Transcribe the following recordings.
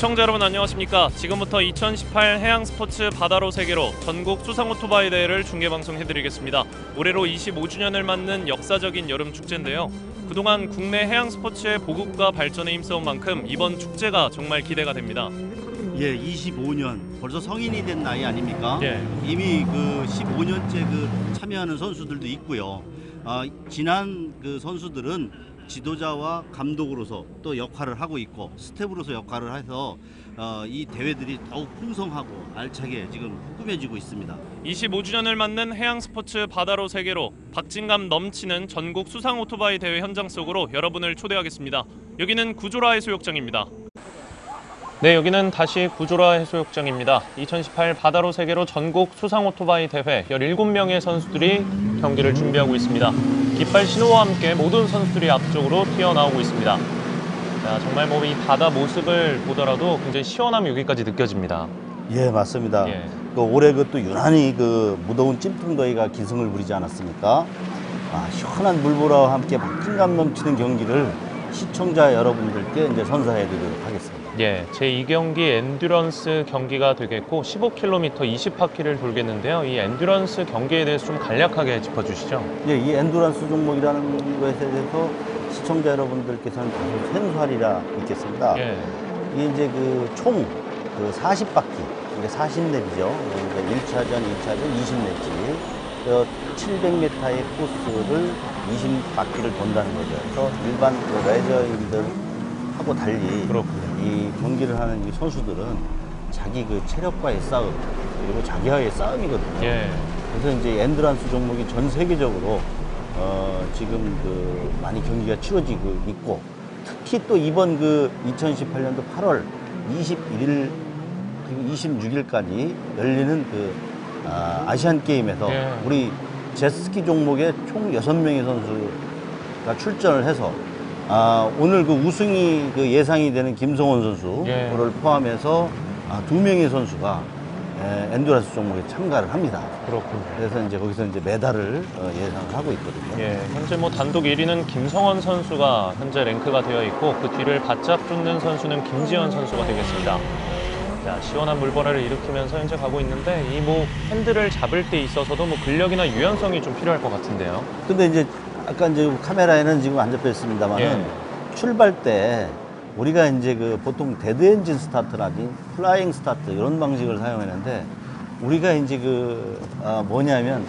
시청자 여러분 안녕하십니까. 지금부터 2018 해양스포츠 바다로 세계로 전국 수상 오토바이 대회를 중계방송해드리겠습니다. 올해로 25주년을 맞는 역사적인 여름 축제인데요. 그동안 국내 해양스포츠의 보급과 발전에 힘써온 만큼 이번 축제가 정말 기대가 됩니다. 예, 25년 벌써 성인이 된 나이 아닙니까? 예. 이미 그 15년째 참여하는 선수들도 있고요. 지난 선수들은 지도자와 감독으로서 또 역할을 하고 있고 스텝으로서 역할을 해서 이 대회들이 더욱 풍성하고 알차게 지금 꾸며지고 있습니다. 25주년을 맞는 해양스포츠 바다로 세계로 박진감 넘치는 전국 수상 오토바이 대회 현장 속으로 여러분을 초대하겠습니다. 여기는 구조라 해수욕장입니다. 네, 여기는 다시 구조라 해수욕장입니다. 2018 바다로 세계로 전국 수상 오토바이 대회 17명의 선수들이 경기를 준비하고 있습니다. 깃발 신호와 함께 모든 선수들이 앞쪽으로 튀어나오고 있습니다. 자, 정말 이 바다 모습을 보더라도 굉장히 시원함이 여기까지 느껴집니다. 예, 맞습니다. 예. 올해 또 유난히 무더운 찜통더위가 기승을 부리지 않았습니까? 시원한 물보라와 함께 박진감 넘치는 경기를 시청자 여러분들께 이제 선사해드리도록 하겠습니다. 예, 제2경기 엔듀런스 경기가 되겠고 15km 20바퀴를 돌겠는데요. 이 엔듀런스 경기에 대해서 좀 간략하게 짚어주시죠. 예, 이 엔듀런스 종목이라는 것에 대해서 시청자 여러분들께서는 다소 생소하리라 있겠습니다. 예. 이게 이제 총 40바퀴, 이게 40랩이죠. 1차전, 2차전, 20랩씩 700m의 코스를 20바퀴를 돈다는 거죠. 그래서 일반 레저인들하고 달리 그렇군요. 이 경기를 하는 이 선수들은 자기 체력과의 싸움 그리고 자기와의 싸움이거든요. 예. 그래서 이제 엔드란스 종목이 전 세계적으로 지금 많이 경기가 치러지고 있고 특히 또 이번 2018년도 8월 21일 그리고 26일까지 열리는 아시안 게임에서 예. 우리 제스키 종목에 총 6명의 선수가 출전을 해서 오늘 우승이 예상이 되는 김성원 선수를 예. 포함해서 2명의 선수가 엔듀런스 종목에 참가를 합니다. 그렇군요. 그래서 이제 거기서 이제 메달을 예상을 하고 있거든요. 예, 현재 단독 1위는 김성원 선수가 현재 랭크가 되어 있고 그 뒤를 바짝 쫓는 선수는 김지현 선수가 되겠습니다. 자, 시원한 물보라를 일으키면서 현재 가고 있는데 이 핸들을 잡을 때 있어서도 근력이나 유연성이 좀 필요할 것 같은데요. 근데 이제 아까 이제 카메라에는 지금 안 잡혀 있습니다만은 예. 출발 때 우리가 이제 보통 데드 엔진 스타트라든지 플라잉 스타트 이런 방식을 사용했는데 우리가 이제 뭐냐면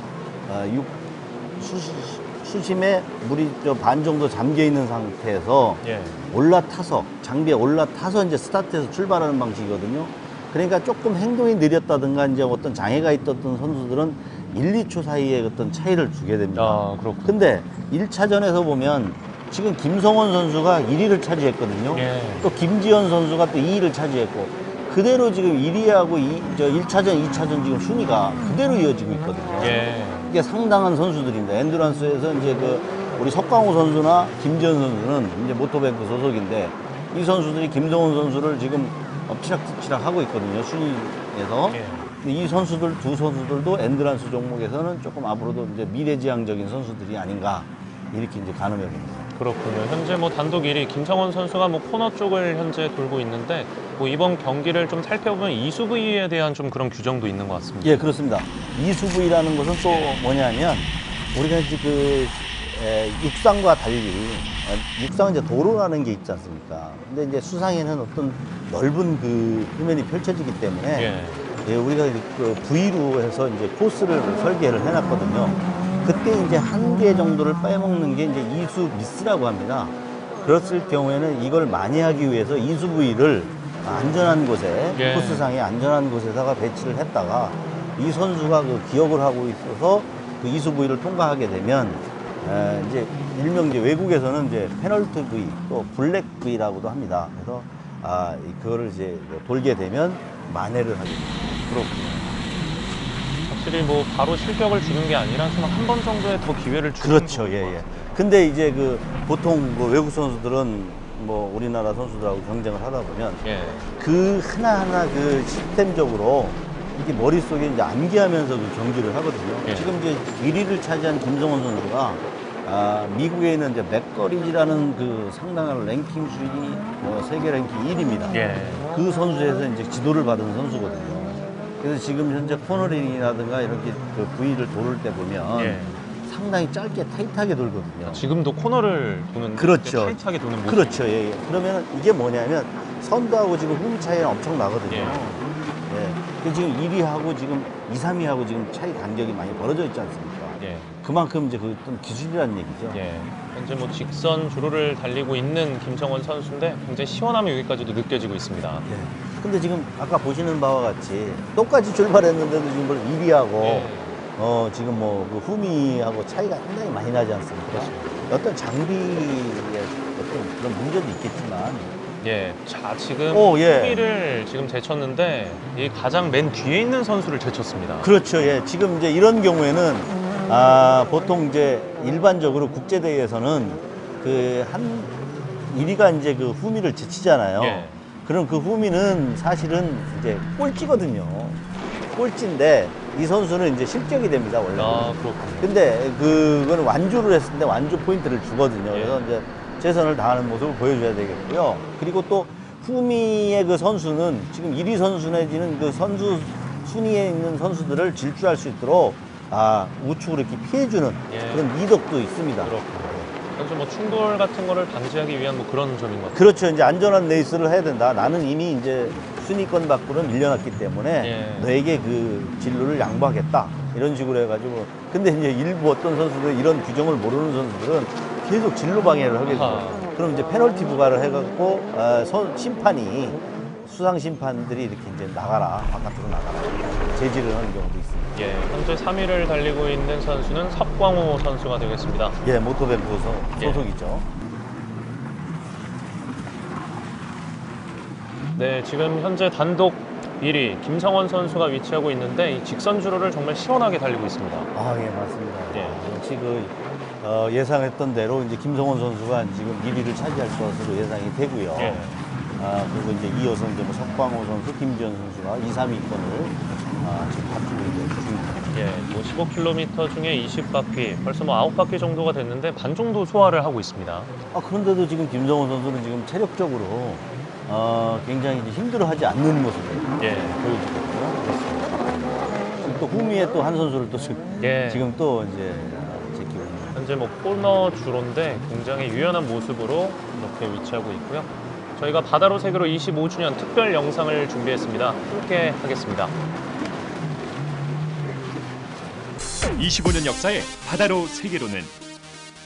수심에 물이 반 정도 잠겨 있는 상태에서 예. 올라타서 장비에 올라타서 이제 스타트해서 출발하는 방식이거든요. 그러니까 조금 행동이 느렸다든가 이제 어떤 장애가 있었던 선수들은 1, 2초 사이에 어떤 차이를 주게 됩니다. 그렇군요. 근데 1차전에서 보면 지금 김성원 선수가 1위를 차지했거든요. 예. 또 김지현 선수가 또 2위를 차지했고 그대로 지금 1위하고 1차전, 2차전 지금 순위가 그대로 이어지고 있거든요. 예. 이게 상당한 선수들입니다. 엔듀런스에서 이제 우리 석강호 선수나 김지현 선수는 이제 모토뱅크 소속인데 이 선수들이 김성원 선수를 지금 엎치락뒤치락 하고 있거든요. 순위에서. 예. 이 선수들 두 선수들도 엔듀런스 종목에서는 조금 앞으로도 이제 미래지향적인 선수들이 아닌가 이렇게 이제 가늠해 봅니다. 그렇군요. 현재 단독 1위 김성원 선수가 코너 쪽을 현재 돌고 있는데 이번 경기를 좀 살펴보면 이수부에 대한 좀 그런 규정도 있는 것 같습니다. 예, 그렇습니다. 이수부라는 것은 또 뭐냐면 우리가 이제 육상과 달리 육상은 이제 도로라는 게 있지 않습니까? 근데 이제 수상에는 어떤 넓은 표면이 펼쳐지기 때문에 예, 우리가 V로 해서 이제 코스를 설계를 해놨거든요. 그때 이제 한 개 정도를 빼먹는 게 이제 이수 미스라고 합니다. 그랬을 경우에는 이걸 만회하기 위해서 이수 부위를 안전한 곳에 예. 코스상에 안전한 곳에다가 배치를 했다가 이 선수가 기억을 하고 있어서 이수 부위를 통과하게 되면 이제 일명 이제 외국에서는 이제 페널티 부위 또 블랙 부위라고도 합니다. 그래서 그거를 이제 돌게 되면 만회를 하게 됩니다. 그렇군요. 확실히 바로 실격을 주는 게 아니라 좀 한 번 정도의 더 기회를 주는 그렇죠. 예, 예. 근데 이제 보통 외국 선수들은 우리나라 선수들하고 경쟁을 하다 보면 예. 하나하나 시스템적으로 이게 머릿속에 이제 암기하면서 경기를 하거든요. 예. 지금 이제 1위를 차지한 김성원 선수가 미국에 있는 이제 맥거리지라는 상당한 랭킹 순위 세계 랭킹 1위입니다. 예. 그 선수에서 이제 지도를 받은 선수거든요. 그래서 지금 현재 코너링이라든가 이렇게 그 부위를 도를 때 보면 예. 상당히 짧게 타이트하게 돌거든요. 지금도 코너를 도는 그렇죠. 타이트하게 도는 모습. 그렇죠. 예, 예. 그러면 이게 뭐냐면 선두하고 지금 흠 차이가 엄청 나거든요. 예. 예. 그 지금 1위하고 지금 2, 3위하고 지금 차이 간격이 많이 벌어져 있지 않습니까? 예. 그만큼 이제 그 어떤 기술이라는 얘기죠. 예. 현재 뭐 직선 주로를 달리고 있는 김성원 선수인데 굉장히 시원함이 여기까지도 느껴지고 있습니다. 예. 근데 지금 아까 보시는 바와 같이 똑같이 출발했는데도 지금 1위하고 예. 지금 뭐 그 후미하고 차이가 상당히 많이 나지 않습니까? 그렇습니다. 어떤 장비의 어떤 그런 문제도 있겠지만 예. 자, 지금 오, 예. 후미를 지금 제쳤는데 이 가장 맨 뒤에 있는 선수를 제쳤습니다. 그렇죠. 예. 지금 이제 이런 경우에는 보통 이제 일반적으로 국제대회에서는 그 한 1위가 이제 그 후미를 제치잖아요. 예. 그럼 그 후미는 사실은 이제 꼴찌거든요. 꼴찌인데 이 선수는 이제 실격이 됩니다, 원래. 아, 그렇군요. 근데 그거는 완주를 했을 때 완주 포인트를 주거든요. 예. 그래서 이제 최선을 다하는 모습을 보여줘야 되겠고요. 그리고 또 후미의 그 선수는 지금 1위 선수 내지는 그 선수 순위에 있는 선수들을 질주할 수 있도록 우측으로 이렇게 피해주는 예. 그런 미덕도 있습니다. 그렇군요. 선수 뭐 충돌 같은 거를 방지하기 위한 뭐 그런 점인 것 같아요. 그렇죠. 이제 안전한 레이스를 해야 된다. 나는 이미 이제 순위권 밖으로 밀려났기 때문에 예. 너에게 그 진로를 양보하겠다. 이런 식으로 해가지고. 근데 이제 일부 어떤 선수들 이런 규정을 모르는 선수들은 계속 진로 방해를 하게 돼요. 아하. 그럼 이제 페널티 부과를 해갖고 심판이 수상 심판들이 이렇게 이제 나가라 바깥으로 나가라 제지를 하는 경우도 있습니다. 예, 현재 3위를 달리고 있는 선수는 석광호 선수가 되겠습니다. 예, 모토벤투 예. 소속이죠. 네, 지금 현재 단독 1위 김성원 선수가 위치하고 있는데 이 직선 주로를 정말 시원하게 달리고 있습니다. 예, 맞습니다. 예. 역시 그 예상했던 대로 이제 김성원 선수가 지금 1위를 차지할 것으로 예상이 되고요. 예. 그리고 이제 이어서 이제 뭐 석광호 선수, 김지현 선수가 2, 3위권을 지금 다투고 있는 중입니다. 예, 뭐 15km 중에 20바퀴, 벌써 뭐 9바퀴 정도가 됐는데 반 정도 소화를 하고 있습니다. 그런데도 지금 김성원 선수는 지금 체력적으로 굉장히 이제 힘들어하지 않는 모습을 예. 보여주거든요. 지금 또 후미에 또 한 선수를 또 예. 지금 또 이제 제끼고 있는. 현재 뭐 코너 주로인데 굉장히 유연한 모습으로 이렇게 위치하고 있고요. 저희가 바다로 세계로 25주년 특별 영상을 준비했습니다. 함께 하겠습니다. 25년 역사의 바다로 세계로는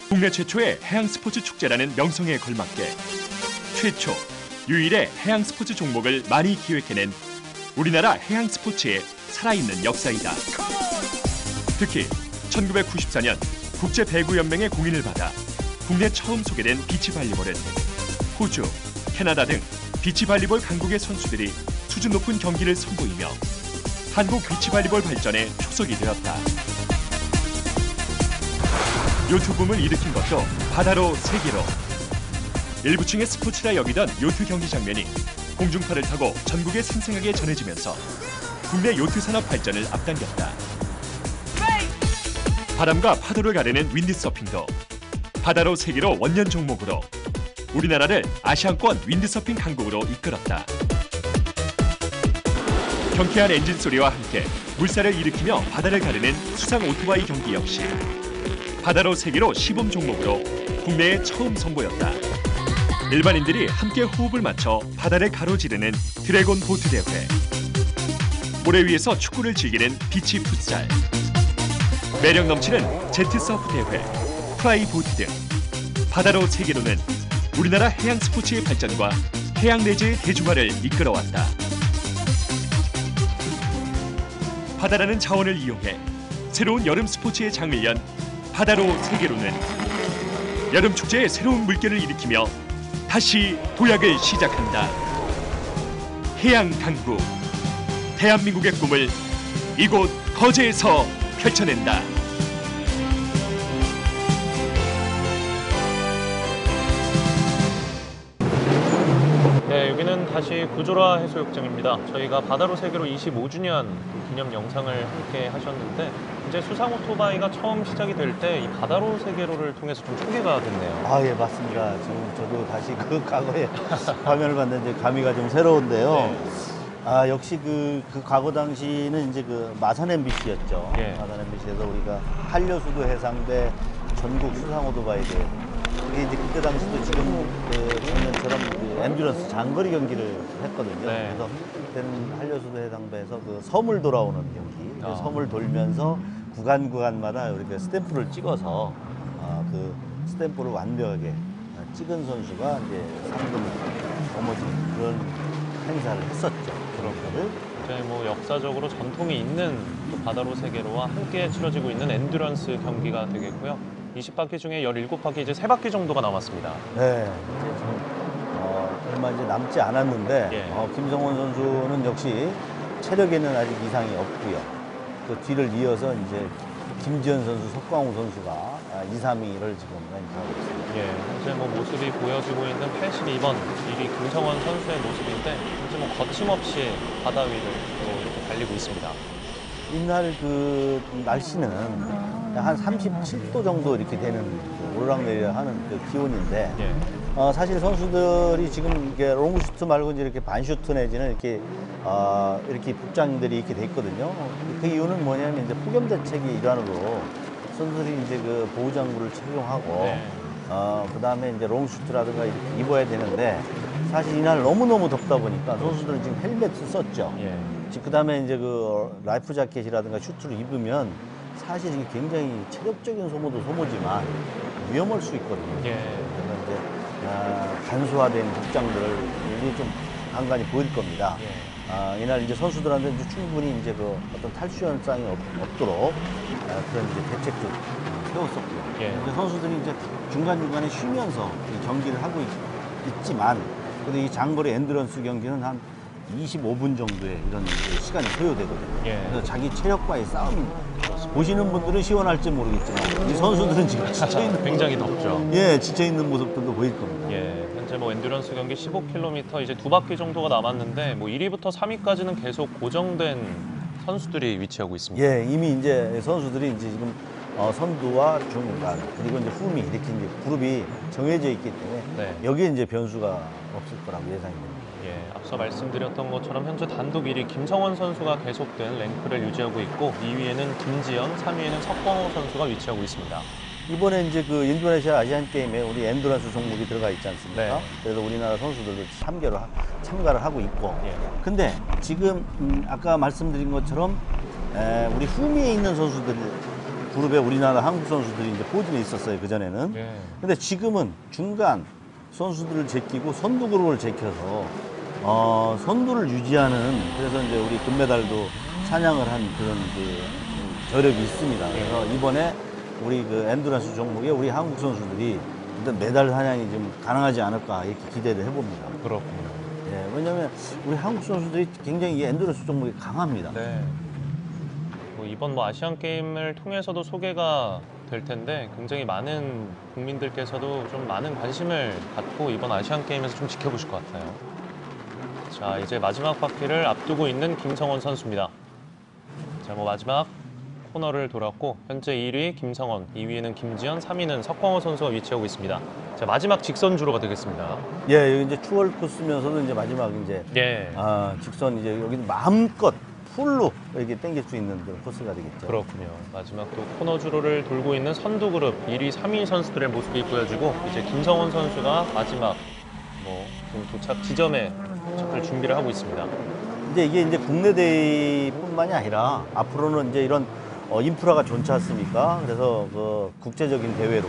국내 최초의 해양 스포츠 축제라는 명성에 걸맞게 최초, 유일의 해양 스포츠 종목을 많이 기획해낸 우리나라 해양 스포츠의 살아있는 역사이다. 특히 1994년 국제배구연맹의 공인을 받아 국내 처음 소개된 비치발리볼은 호주, 캐나다 등 비치발리볼 강국의 선수들이 수준 높은 경기를 선보이며 한국 비치발리볼 발전에 초석이 되었다. 요트 붐을 일으킨 것도 바다로 세계로. 일부층의 스포츠라 여기던 요트 경기 장면이 공중파를 타고 전국에 생생하게 전해지면서 국내 요트 산업 발전을 앞당겼다. 바람과 파도를 가르는 윈드서핑도 바다로 세계로 원년 종목으로 우리나라를 아시안권 윈드서핑 강국으로 이끌었다. 경쾌한 엔진 소리와 함께 물살을 일으키며 바다를 가르는 수상 오토바이 경기 역시 바다로 세계로 시범 종목으로 국내에 처음 선보였다. 일반인들이 함께 호흡을 맞춰 바다를 가로지르는 드래곤 보트 대회, 모래 위에서 축구를 즐기는 비치 풋살, 매력 넘치는 제트 서프 대회, 프라이 보트 등 바다로 세계로는 우리나라 해양 스포츠의 발전과 해양 레저의 대중화를 이끌어왔다. 바다라는 자원을 이용해 새로운 여름 스포츠의 장을 연 바다로 세계로는 여름 축제의 새로운 물결을 일으키며 다시 도약을 시작한다. 해양 강국, 대한민국의 꿈을 이곳 거제에서 펼쳐낸다. 네, 여기는 다시 구조라 해수욕장입니다. 저희가 바다로 세계로 25주년 기념 영상을 함께 하셨는데 이제 수상 오토바이가 처음 시작이 될 때 이 바다로 세계로를 통해서 좀 소개가 됐네요. 아, 예, 맞습니다. 지금 저도 다시 그 과거의 화면을 봤는데 감회가 좀 새로운데요. 네. 아, 역시 그 과거 당시는 이제 그 마산 MBC였죠. 예. 마산 MBC에서 우리가 한려수도 해상배 전국 수상 오토바이 대회. 이게 이제 그때 당시도 지금 그 장면처럼 그 엔듀런스 장거리 경기를 했거든요. 네. 그래서 그때는 한려수도 해상배에서 그 섬을 돌아오는 경기. 그 섬을 돌면서 구간마다 이렇게 스탬프를 찍어서 그 스탬프를 완벽하게 찍은 선수가 이제 상금을 거머쥐는 그런 행사를 했었죠. 그런 거를. 이제 뭐 역사적으로 전통이 있는 또 바다로 세계로와 함께 치러지고 있는 엔듀런스 경기가 되겠고요. 20바퀴 중에 17바퀴 이제 3바퀴 정도가 남았습니다. 네, 이제 지금 얼마 이제 남지 않았는데 예. 김성원 선수는 역시 체력에는 아직 이상이 없고요. 그 뒤를 이어서 이제 김지현 선수, 석광우 선수가 2, 3위를 지금 랭크하고 있습니다. 예, 현재 뭐 모습이 보여지고 있는 82번 1위 김성원 선수의 모습인데 현재 뭐 거침없이 바다 위를 또 이렇게 달리고 있습니다. 이날 그 날씨는 한 37도 정도 이렇게 되는 그 오르락내리락 하는 그 기온인데 예. 사실 선수들이 지금 이게 롱슈트 말고 이제 이렇게 반슈트 내지는 이렇게 이렇게 복장들이 이렇게 돼 있거든요. 그 이유는 뭐냐면 이제 폭염 대책의 일환으로 선수들이 이제 그 보호장구를 착용하고 네. 그 다음에 이제 롱슈트라든가 이렇게 입어야 되는데 사실 이날 너무너무 덥다 보니까 선수들은 지금 헬멧을 썼죠. 예. 그 다음에 이제 그 라이프 자켓이라든가 슈트를 입으면 사실 이게 굉장히 체력적인 소모도 소모지만 위험할 수 있거든요. 예. 그래서 이제 간소화된 복장들을 이제 좀 간간히 보일 겁니다. 예. 이날 이제 선수들한테 이제 충분히 이제 그 어떤 탈수 현상이 없도록 그런 이제 대책도 세웠었고요. 예. 이제 선수들이 이제 중간중간에 쉬면서 이 경기를 하고 있지만 그래도 이 장거리 엔드런스 경기는 한 25분 정도의 이런 시간이 소요되거든요. 예. 그래서 자기 체력과의 싸움입니다. 보시는 분들은 시원할지 모르겠지만 이 선수들은 지금 지쳐있는 굉장히 덥죠. 예, 지쳐있는 모습들도 보일 겁니다. 예, 현재 뭐 엔듀런스 경기 15km 이제 2바퀴 정도가 남았는데 뭐 1위부터 3위까지는 계속 고정된 선수들이 위치하고 있습니다. 예, 이미 이제 선수들이 이제 지금 선두와 중간 그리고 이제 후미 이렇게 이제 그룹이 정해져 있기 때문에 네. 여기에 이제 변수가 없을 거라고 예상이 됩니다. 예, 앞서 말씀드렸던 것처럼 현재 단독 1위 김성원 선수가 계속된 랭크를 유지하고 있고 2위에는 김지현, 3위에는 석광호 선수가 위치하고 있습니다. 이번에 이제 그 인도네시아 아시안 게임에 우리 엔두란스 종목이 들어가 있지 않습니까? 네. 그래서 우리나라 선수들도 참가를 하고 있고. 예. 근데 지금 아까 말씀드린 것처럼 우리 후미에 있는 선수들 그룹에 우리나라 한국 선수들이 이제 포진해 있었어요, 그전에는. 예. 근데 지금은 중간 선수들을 제끼고 선두 그룹을 제껴서 선두를 유지하는 그래서 이제 우리 금메달도 사냥을 한 그런 그 저력이 있습니다. 그래서 이번에 우리 그 엔두란스 종목에 우리 한국 선수들이 일단 메달 사냥이 좀 가능하지 않을까 이렇게 기대를 해봅니다. 그렇군요. 예, 왜냐하면 우리 한국 선수들이 굉장히 이 엔두란스 종목이 강합니다. 네. 뭐 이번 뭐 아시안 게임을 통해서도 소개가 될 텐데 굉장히 많은 국민들께서도 좀 많은 관심을 갖고 이번 아시안 게임에서 좀 지켜보실 것 같아요. 자, 이제 마지막 바퀴를 앞두고 있는 김성원 선수입니다. 자, 뭐 마지막 코너를 돌았고 현재 1위 김성원, 2위에는 김지현, 3위는 석광호 선수가 위치하고 있습니다. 자, 마지막 직선 주로가 되겠습니다. 예, 여기 이제 추월 코스면서도 이제 마지막 이제 예. 직선 이제 여기는 마음껏 풀로 이렇게 당길 수 있는 그런 코스가 되겠죠. 그렇군요. 마지막 또 코너 주로를 돌고 있는 선두 그룹 1위, 3위 선수들의 모습이 보여지고 이제 김성원 선수가 마지막 뭐 지금 도착 지점에 도착할 준비를 하고 있습니다. 이제 이게 이제 국내 대회뿐만이 아니라 앞으로는 이제 이런 인프라가 좋지 않습니까? 그래서 그 국제적인 대회로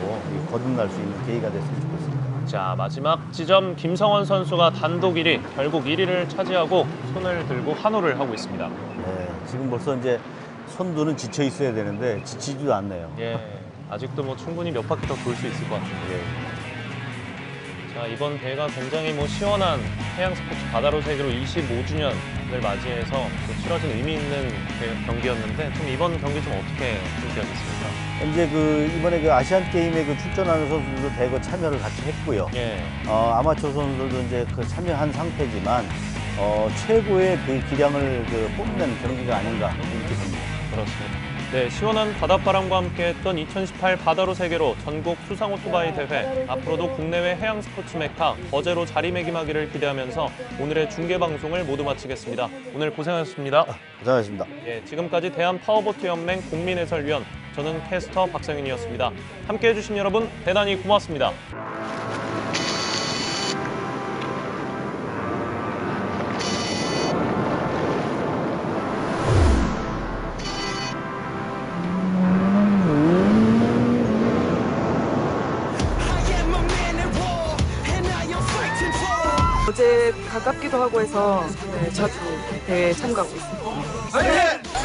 거듭날 수 있는 계기가 됐으면 좋겠습니다. 자, 마지막 지점 김성원 선수가 단독 1위, 결국 1위를 차지하고 손을 들고 환호를 하고 있습니다. 네, 지금 벌써 이제 선두는 지쳐 있어야 되는데 지치지도 않네요. 예, 아직도 뭐 충분히 몇 바퀴 더 돌 수 있을 것 같은데. 자, 이번 대회가 굉장히 시원한 해양 스포츠 바다로 세계로 25주년을 맞이해서 또 치러진 의미 있는 경기였는데 좀 이번 경기 좀 어떻게 준비하겠습니까? 이제 이번에 아시안 게임에 출전하는 선수들도 대거 참여를 같이 했고요. 예. 아마추어 선수들도 이제 참여한 상태지만 최고의 기량을 뽐낸 경기가 아닌가 이렇게 봅니다. 그렇습니다. 네, 시원한 바닷바람과 함께했던 2018 바다로 세계로 전국 수상 오토바이 대회. 앞으로도 국내외 해양 스포츠 메카 거제로 자리매김하기를 기대하면서 오늘의 중계 방송을 모두 마치겠습니다. 오늘 고생하셨습니다. 고생하셨습니다. 예, 지금까지 대한 파워보트 연맹 국민 해설위원, 저는 캐스터 박성윤이었습니다. 함께해 주신 여러분 대단히 고맙습니다. 어제 가깝기도 하고 해서 자주 대회에 참가하고 있습니다.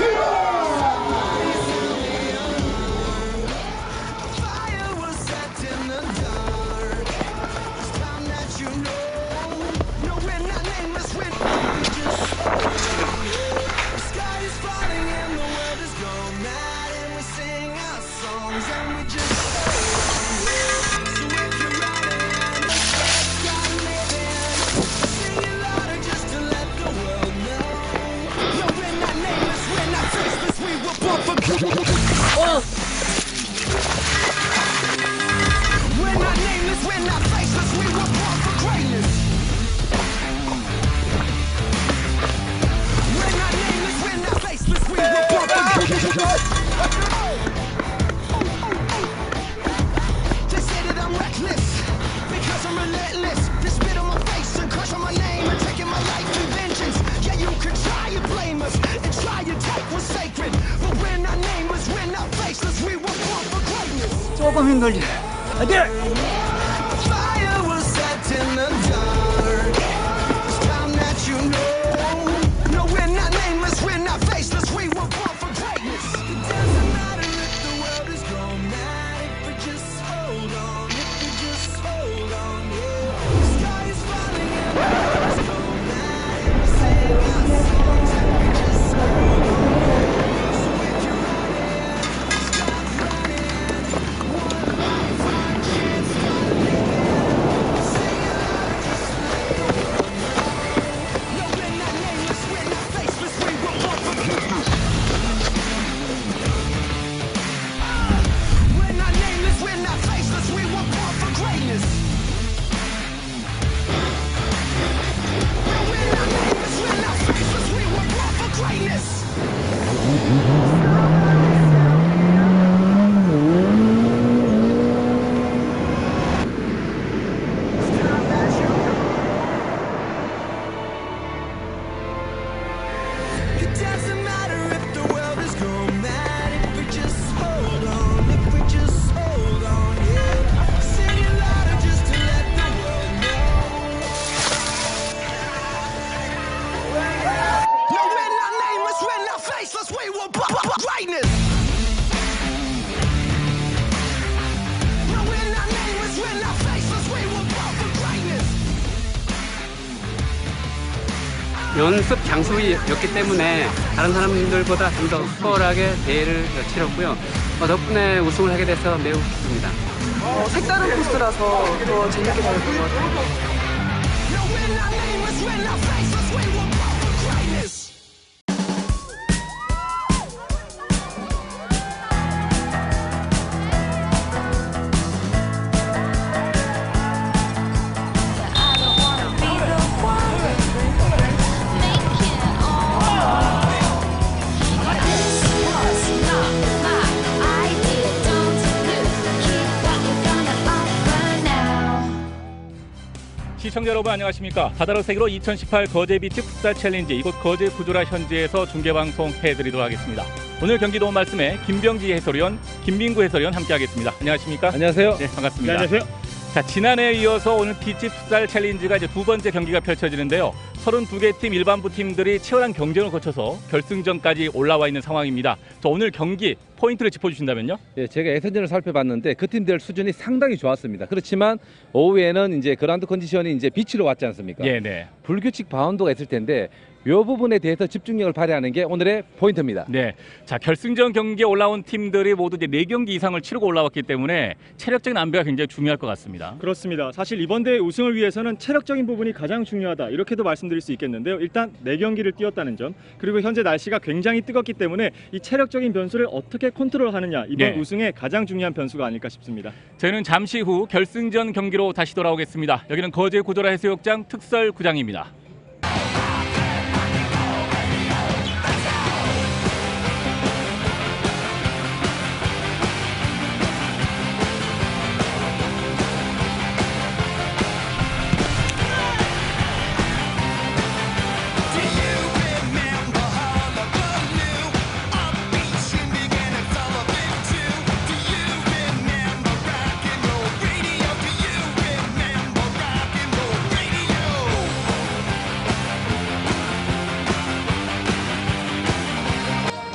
조금 힘들지. 연습 장소였기 때문에 다른 사람들보다 좀 더 수월하게 대회를 치렀고요. 덕분에 우승을 하게 돼서 매우 기쁩니다. 색다른 코스라서 더 재밌게 잘 본 것 같아요. 시청자 여러분 안녕하십니까. 바다로 세계로 2018 거제비치 풋살 챌린지 이곳 거제 구조라 현지에서 중계방송 해드리도록 하겠습니다. 오늘 경기 도움 말씀에 김병지 해설위원, 김민구 해설위원 함께하겠습니다. 안녕하십니까? 안녕하세요. 네, 반갑습니다. 네, 안녕하세요. 자, 지난해에 이어서 오늘 비치 풋살 챌린지가 이제 두 번째 경기가 펼쳐지는데요. 32개 팀 일반부 팀들이 치열한 경쟁을 거쳐서 결승전까지 올라와 있는 상황입니다. 자, 오늘 경기 포인트를 짚어주신다면요? 예, 제가 예선전을 살펴봤는데 그 팀들 수준이 상당히 좋았습니다. 그렇지만 오후에는 이제 그라운드 컨디션이 이제 비치로 왔지 않습니까? 네. 불규칙 바운드가 있을 텐데 이 부분에 대해서 집중력을 발휘하는 게 오늘의 포인트입니다. 네. 자, 결승전 경기에 올라온 팀들이 모두 이제 4경기 이상을 치르고 올라왔기 때문에 체력적인 안배가 굉장히 중요할 것 같습니다. 그렇습니다. 사실 이번 대회 우승을 위해서는 체력적인 부분이 가장 중요하다 이렇게도 말씀드릴 수 있겠는데요. 일단 4경기를 뛰었다는 점, 그리고 현재 날씨가 굉장히 뜨겁기 때문에 이 체력적인 변수를 어떻게 컨트롤하느냐, 이번 네. 우승의 가장 중요한 변수가 아닐까 싶습니다. 저희는 잠시 후 결승전 경기로 다시 돌아오겠습니다. 여기는 거제 구조라 해수욕장 특설 구장입니다.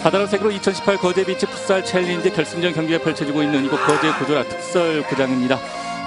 바다로 세계로 2018 거제비치 풋살 챌린지 결승전 경기가 펼쳐지고 있는 이곳 거제 구조라 특설 구장입니다.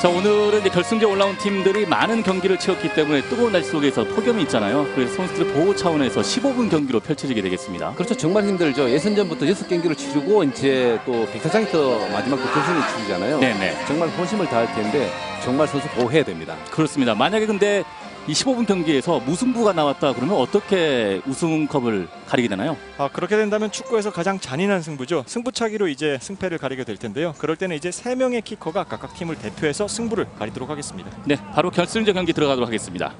자, 오늘은 이제 결승전에 올라온 팀들이 많은 경기를 치렀기 때문에 뜨거운 날씨 속에서 폭염이 있잖아요. 그래서 선수들 보호 차원에서 15분 경기로 펼쳐지게 되겠습니다. 그렇죠. 정말 힘들죠. 예선전부터 6경기를 치르고 이제 또 백사장에서 마지막 또 결승을 치르잖아요. 네네. 정말 혼심을 다할 텐데 정말 선수 보호해야 됩니다. 그렇습니다. 만약에 근데 이 15분 경기에서 무승부가 나왔다 그러면 어떻게 우승컵을 가리게 되나요? 그렇게 된다면 축구에서 가장 잔인한 승부죠. 승부차기로 이제 승패를 가리게 될 텐데요. 그럴 때는 이제 3명의 키커가 각각 팀을 대표해서 승부를 가리도록 하겠습니다. 네, 바로 결승전 경기 들어가도록 하겠습니다.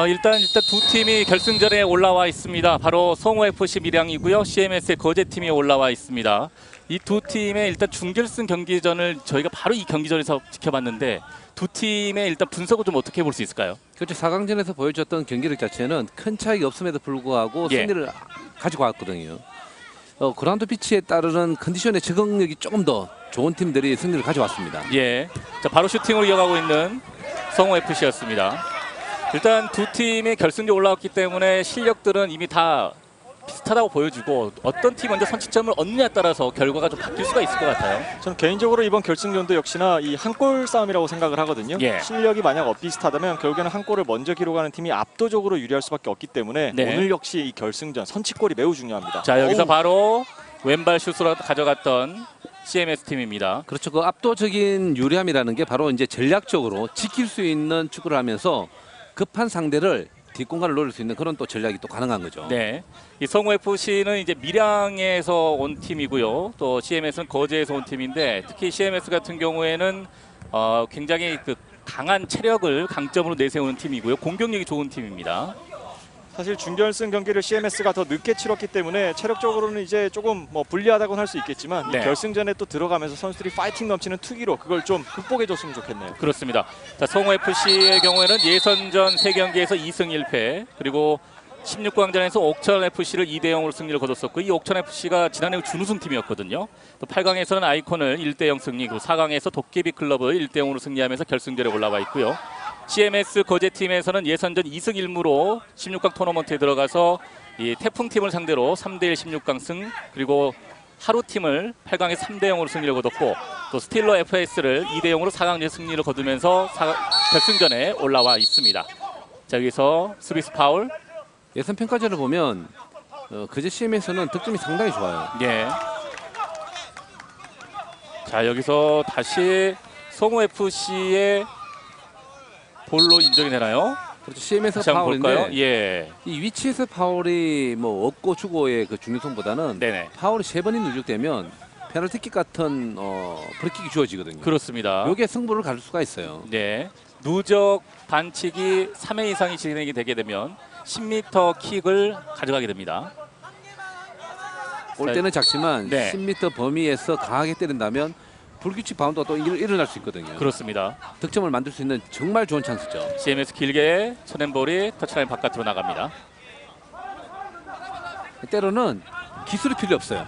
일단 두 팀이 결승전에 올라와 있습니다. 바로 성호FC 밀양이고요. CMS의 거제팀이 올라와 있습니다. 이 두 팀의 일단 준결승 경기전을 저희가 바로 이 경기전에서 지켜봤는데 두 팀의 일단 분석을 좀 어떻게 볼 수 있을까요? 그렇죠. 4강전에서 보여줬던 경기력 자체는 큰 차이가 없음에도 불구하고 예. 승리를 가지고 왔거든요. 그라운드 피치에 따르는 컨디션의 적응력이 조금 더 좋은 팀들이 승리를 가져왔습니다. 예. 자, 바로 슈팅으로 이어가고 있는 성호FC였습니다. 일단 두 팀이 결승전에 올라왔기 때문에 실력들은 이미 다 비슷하다고 보여주고 어떤 팀이 먼저 선취점을 얻느냐에 따라서 결과가 좀 바뀔 수가 있을 것 같아요. 저는 개인적으로 이번 결승전도 역시나 이 한 골 싸움이라고 생각을 하거든요. 예. 실력이 만약 비슷하다면 결국에는 한 골을 먼저 기록하는 팀이 압도적으로 유리할 수밖에 없기 때문에 네. 오늘 역시 이 결승전 선취골이 매우 중요합니다. 자, 여기서 바로 왼발 슛으로 가져갔던 CMS 팀입니다. 그렇죠. 그 압도적인 유리함이라는 게 바로 이제 전략적으로 지킬 수 있는 축구를 하면서 급한 상대를 뒷공간을 노릴 수 있는 그런 또 전략이 또 가능한 거죠. 네, 이 성호FC는 이제 밀양에서 온 팀이고요. 또 CMS는 거제에서 온 팀인데 특히 CMS 같은 경우에는 굉장히 그 강한 체력을 강점으로 내세우는 팀이고요. 공격력이 좋은 팀입니다. 사실 준결승 경기를 CMS가 더 늦게 치렀기 때문에 체력적으로는 이제 조금 불리하다고는 할 수 있겠지만 네. 이 결승전에 또 들어가면서 선수들이 파이팅 넘치는 투기로 그걸 좀 극복해줬으면 좋겠네요. 그렇습니다. 자, 성호FC의 경우에는 예선전 3경기에서 2승 1패 그리고 16강전에서 옥천FC를 2대0으로 승리를 거뒀었고 이 옥천FC가 지난해 준우승팀이었거든요. 또 8강에서는 아이콘을 1대0 승리 그리고 4강에서 도깨비 클럽을 1대0으로 승리하면서 결승전에 올라와 있고요. CMS 거제팀에서는 예선전 2승 1무로 16강 토너먼트에 들어가서 이 태풍팀을 상대로 3대1 16강 승 그리고 하루팀을 8강에 3대0으로 승리를 거뒀고 또 스틸러 FS를 2대0으로 4강전 승리를 거두면서 결승전에 올라와 있습니다. 자, 여기서 수비수 파울. 예선 평가전을 보면 그제 CMS는 득점이 상당히 좋아요. 예. 자, 여기서 다시 성호FC의 볼로 인정이 되나요? 그렇죠. CMS 다시 한번 파울인데 볼까요? 예. 이 위치에서 파울이 뭐 얻고 주고의 그 중요성보다는 네네. 파울이 3번이 누적되면 페널티킥 같은 프리킥이 주어지거든요. 그렇습니다. 이게 승부를 가릴 수가 있어요. 네. 누적 반칙이 3회 이상이 진행이 되게 되면 10m 킥을 가져가게 됩니다. 골대는 작지만 네. 10m 범위에서 강하게 때린다면 불규칙 바운드가 또 일어날 수 있거든요. 그렇습니다. 득점을 만들 수 있는 정말 좋은 찬스죠. CMS 길게 쳐낸 볼이 터치라인 바깥으로 나갑니다. 때로는 기술이 필요 없어요.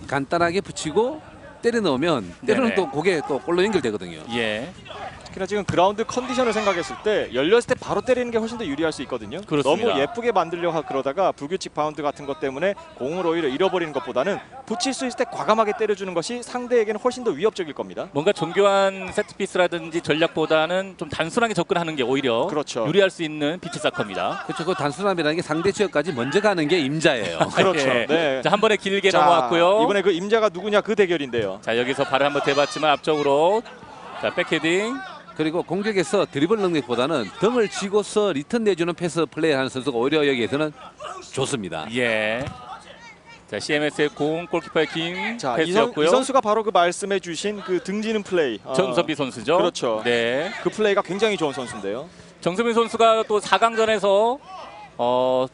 간단하게 붙이고 때려 넣으면 때로는 네네. 또 그게 또 골로 연결되거든요. 예. 특히나 지금 그라운드 컨디션을 생각했을 때 열렸을 때 바로 때리는 게 훨씬 더 유리할 수 있거든요. 그렇습니다. 너무 예쁘게 만들려고 그러다가 불규칙 바운드 같은 것 때문에 공을 오히려 잃어버리는 것보다는 붙일 수 있을 때 과감하게 때려주는 것이 상대에게는 훨씬 더 위협적일 겁니다. 뭔가 정교한 세트피스라든지 전략보다는 좀 단순하게 접근하는 게 오히려 그렇죠. 유리할 수 있는 비치 사커입니다. 그렇죠. 그 단순함이라는 게 상대 지역까지 먼저 가는 게 임자예요. 그렇죠. 예. 네. 자, 한 번에 길게 자, 넘어왔고요. 이번에 그 임자가 누구냐 그 대결인데요. 자, 여기서 발을 한번 대봤지만 앞쪽으로 자, 백헤딩. 그리고 공격에서 드리블 능력보다는 등을 쥐고서 리턴 내주는 패스 플레이하는 선수가 오히려 여기에서는 좋습니다. 예. 자, CMS의 공 골키퍼의 긴 자, 패스였고요. 이 선수가 바로 그 말씀해주신 그 등지는 플레이. 정선비 선수죠. 그렇죠. 네. 그 플레이가 굉장히 좋은 선수인데요. 정선비 선수가 또 4강전에서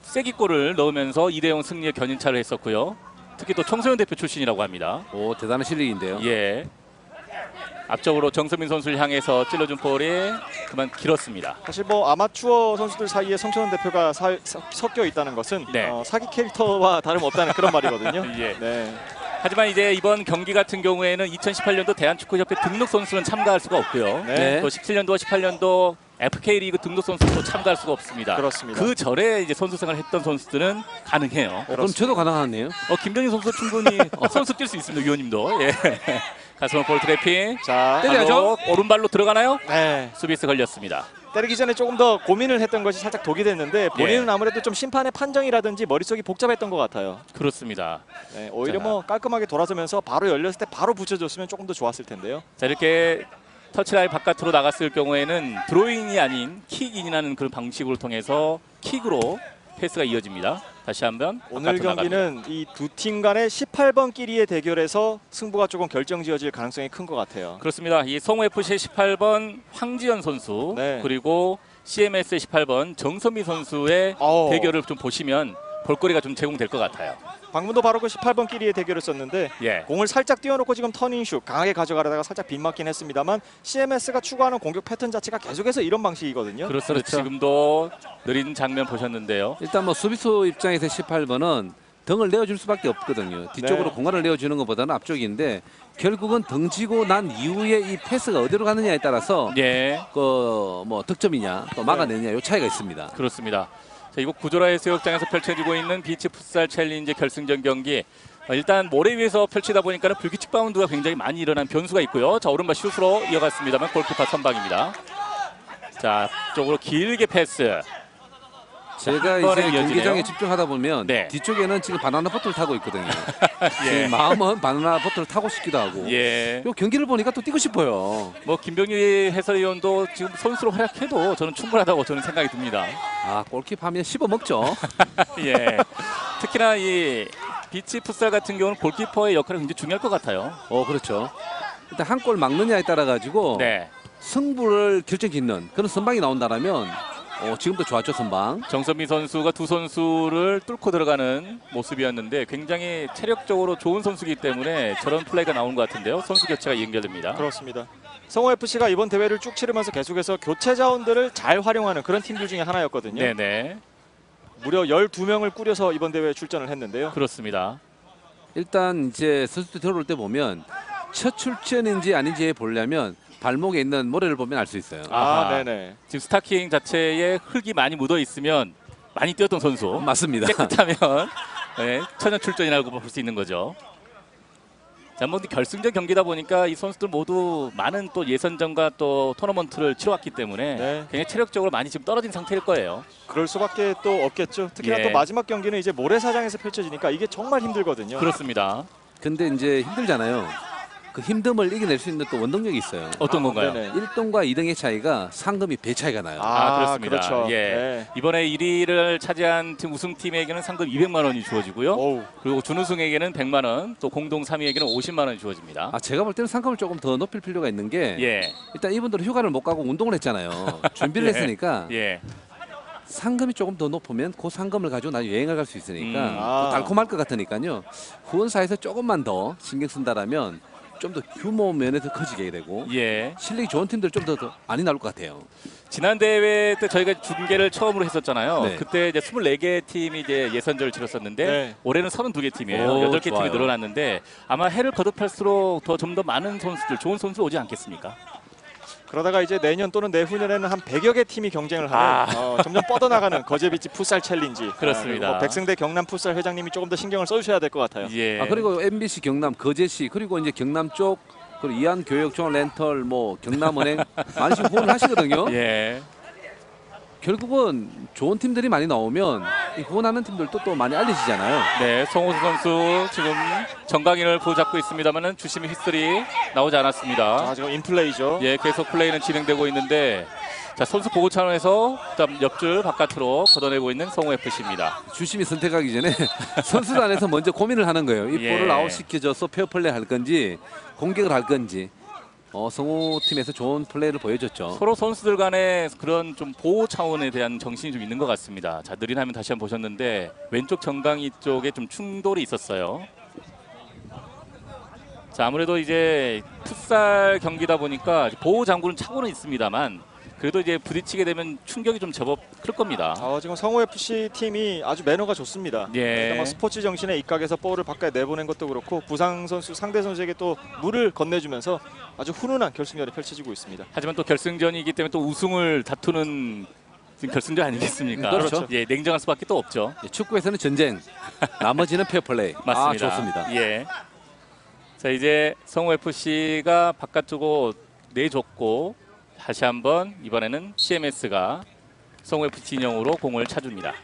쐐기골을 넣으면서 2대0 승리의 견인차를 했었고요. 특히 또 청소년 대표 출신이라고 합니다. 오, 대단한 실력인데요. 예. 앞쪽으로 정선민 선수를 향해서 찔러준 볼이 그만 길었습니다. 사실 뭐 아마추어 선수들 사이에 청소년 대표가 섞여 있다는 것은 네. 사기 캐릭터와 다름없다는 그런 말이거든요. 예. 네. 하지만 이제 이번 경기 같은 경우에는 2018년도 대한축구협회 등록 선수는 참가할 수가 없고요. 네. 또 17년도와 18년도 FK리그 등록 선수도 참가할 수가 없습니다. 그렇습니다. 그 절에 이제 선수 생활을 했던 선수들은 가능해요. 그럼 저도 가능하네요. 김정희 선수 충분히 선수 뛸 수 있습니다. 위원님도. 예. 가슴 볼 트래핑. 자, 때려야죠. 오른발로 들어가나요? 네. 수비스 걸렸습니다. 때리기 전에 조금 더 고민을 했던 것이 살짝 독이 됐는데 본인은 예. 아무래도 좀 심판의 판정이라든지 머릿속이 복잡했던 것 같아요. 그렇습니다. 네, 오히려 자. 뭐 깔끔하게 돌아서면서 바로 열렸을 때 바로 붙여줬으면 조금 더 좋았을 텐데요. 자, 이렇게 터치라인 바깥으로 나갔을 경우에는 드로잉이 아닌 킥인이라는 그런 방식을 통해서 킥으로 패스가 이어집니다. 다시 한번 오늘 바깥으로 경기는 이 두 팀 간의 18번끼리의 대결에서 승부가 조금 결정지어질 가능성이 큰 것 같아요. 그렇습니다. 이 성우FC의 18번 황지연 선수 네. 그리고 CMS의 18번 정선미 선수의 대결을 좀 보시면 볼거리가 좀 제공될 것 같아요. 방금도 바로 그 18번끼리의 대결을 썼는데 예. 공을 살짝 띄워놓고 지금 터닝슛 강하게 가져가려다가 살짝 빗맞긴 했습니다만 CMS가 추구하는 공격 패턴 자체가 계속해서 이런 방식이거든요. 그렇습니다. 그렇죠. 지금도 느린 장면 보셨는데요. 일단 뭐 수비수 입장에서 18번은 등을 내어줄 수밖에 없거든요. 뒤쪽으로 네. 공간을 내어주는 것보다는 앞쪽인데 결국은 등지고 난 이후에 이 패스가 어디로 가느냐에 따라서 예. 그 뭐 득점이냐 또 막아내냐 요 차이가 있습니다. 그렇습니다. 자, 이곳 구조라 해수욕장에서 펼쳐지고 있는 비치 풋살 챌린지 결승전 경기. 일단 모래 위에서 펼치다 보니까 불규칙 바운드가 굉장히 많이 일어난 변수가 있고요. 자, 오른발 슛으로 이어갔습니다만 골키퍼 선방입니다. 자, 쪽으로 길게 패스. 제가 한 번에 이제 이어지네요. 경기장에 집중하다 보면 네. 뒤쪽에는 지금 바나나 보트를 타고 있거든요. 예. 마음은 바나나 보트를 타고 싶기도 하고. 예. 요 경기를 보니까 또 뛰고 싶어요. 뭐 김병희 해설위원도 지금 선수로 활약해도 저는 충분하다고 저는 생각이 듭니다. 아, 골키퍼 하면 씹어 먹죠. 예. 특히나 이 비치 풋살 같은 경우는 골키퍼의 역할이 굉장히 중요할 것 같아요. 그렇죠. 일단 한 골 막느냐에 따라 가지고 네. 승부를 결정짓는 그런 선방이 나온다라면 지금도 좋았죠, 선방. 정선미 선수가 두 선수를 뚫고 들어가는 모습이었는데 굉장히 체력적으로 좋은 선수이기 때문에 저런 플레이가 나오는 것 같은데요. 선수 교체가 연결됩니다. 그렇습니다. 성호FC가 이번 대회를 쭉 치르면서 계속해서 교체 자원들을 잘 활용하는 그런 팀들 중에 하나였거든요. 네네. 무려 12명을 꾸려서 이번 대회에 출전을 했는데요. 그렇습니다. 일단 이제 선수들 들어올 때 보면 첫 출전인지 아닌지 보려면 발목에 있는 모래를 보면 알 수 있어요. 아하. 네네. 지금 스타킹 자체에 흙이 많이 묻어 있으면 많이 뛰었던 선수. 맞습니다. 깨끗하면 네, 천연 출전이라고 볼 수 있는 거죠. 자, 뭐 결승전 경기다 보니까 이 선수들 모두 많은 또 예선전과 또 토너먼트를 치러왔기 때문에 네. 굉장히 체력적으로 많이 지금 떨어진 상태일 거예요. 그럴 수밖에 또 없겠죠. 특히나 예. 또 마지막 경기는 이제 모래사장에서 펼쳐지니까 이게 정말 힘들거든요. 그렇습니다. 근데 이제 힘들잖아요. 그 힘듦을 이겨낼 수 있는 또 원동력이 있어요. 어떤 건가요? 네네. 1등과 2등의 차이가 상금이 배 차이가 나요. 그렇습니다. 그렇죠. 예. 네. 이번에 1위를 차지한 팀 우승팀에게는 상금 200만 원이 주어지고요. 어우. 그리고 준우승에게는 100만 원, 또 공동 3위에게는 50만 원이 주어집니다. 제가 볼 때는 상금을 조금 더 높일 필요가 있는 게 예. 일단 이분들은 휴가를 못 가고 운동을 했잖아요. 준비를 예. 했으니까 예. 상금이 조금 더 높으면 그 상금을 가지고 나중에 여행을 갈 수 있으니까 아. 또 달콤할 것 같으니까요. 후원사에서 조금만 더 신경 쓴다라면 좀 더 규모 면에서 커지게 되고 예. 실력이 좋은 팀들 좀 더 많이 나올 것 같아요. 지난 대회 때 저희가 중계를 처음으로 했었잖아요. 네. 그때 이제 24개 팀이 이제 예선전을 치렀었는데 네. 올해는 32개 팀이에요. 오, 8개 팀이 좋아요. 늘어났는데 아마 해를 거듭할수록 좀 더 많은 선수들, 좋은 선수 오지 않겠습니까? 그러다가 이제 내년 또는 내후년에는 한 100여 개 팀이 경쟁을 하는 점점 뻗어나가는 거제비치 풋살 챌린지. 그렇습니다. 백승대 경남 풋살 회장님이 조금 더 신경을 써주셔야 될 것 같아요. 예. 그리고 MBC 경남 거제시 그리고 이제 경남 쪽 그리고 이한교육종 렌털 뭐 경남은행 많이 후원을 하시거든요. 예. 결국은 좋은 팀들이 많이 나오면 이 후원하는 팀들도 또 많이 알려지잖아요. 네, 송호수 선수 지금 정강인을 보잡고 있습니다만은 주심의 휘슬이 나오지 않았습니다. 지금 인플레이죠. 예, 계속 플레이는 진행되고 있는데 자, 선수 보호 차원에서 일단 옆줄 바깥으로 걷어내고 있는 성호 FC입니다. 주심이 선택하기 전에 선수단에서 먼저 고민을 하는 거예요. 이 예. 볼을 아웃시켜줘서 페어플레이 할 건지 공격을 할 건지. 성호 팀에서 좋은 플레이를 보여줬죠. 서로 선수들 간에 그런 좀 보호 차원에 대한 정신이 좀 있는 것 같습니다. 자, 느린 화면 다시 한번 보셨는데 왼쪽 정강이 쪽에 좀 충돌이 있었어요. 자, 아무래도 이제 풋살 경기다 보니까 보호 장구는 차고는 있습니다만 그래도 이제 부딪히게 되면 충격이 좀 제법 클 겁니다. 지금 성호 FC 팀이 아주 매너가 좋습니다. 예. 뭐 스포츠 정신에 입각해서 볼을 바깥에 내보낸 것도 그렇고 부상 선수 상대 선수에게 또 물을 건네주면서 아주 훈훈한 결승전이 펼쳐지고 있습니다. 하지만 또 결승전이기 때문에 또 우승을 다투는 지금 결승전 아니겠습니까? 그렇죠. 예, 냉정할 수밖에 또 없죠. 축구에서는 전쟁, 나머지는 페어플레이. 맞습니다. 좋습니다. 예. 자, 이제 성호 FC가 바깥쪽으로 내줬고 다시 한번 이번에는 CMS가 성호 FC 진영으로 공을 차줍니다.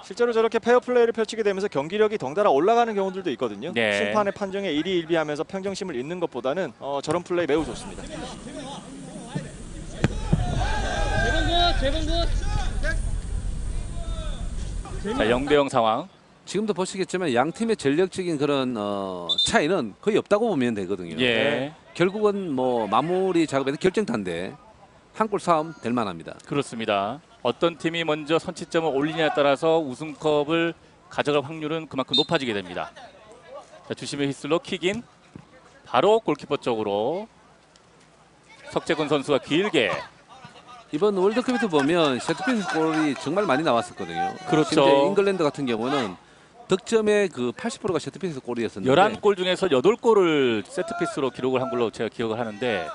실제로 저렇게 페어플레이를 펼치게 되면서 경기력이 덩달아 올라가는 경우들도 있거든요. 네. 심판의 판정에 일희일비하면서 평정심을 잃는 것보다는 저런 플레이 매우 좋습니다. 자, 0대0 상황. 지금도 보시겠지만 양 팀의 전력적인 그런 차이는 거의 없다고 보면 되거든요. 예. 결국은 뭐 마무리 작업에서 결정타인데 한 골 싸움 될 만합니다. 그렇습니다. 어떤 팀이 먼저 선취점을 올리냐에 따라서 우승컵을 가져갈 확률은 그만큼 높아지게 됩니다. 자, 주심의 휘슬로 킥인 바로 골키퍼 쪽으로 석재근 선수가 길게. 이번 월드컵에서 보면 세트피스 골이 정말 많이 나왔었거든요. 그렇죠. 심지어 잉글랜드 같은 경우는 득점의 그 80%가 세트피스 골이었었는데 11골 중에서 8골을 세트피스로 기록을 한 걸로 제가 기억을 하는데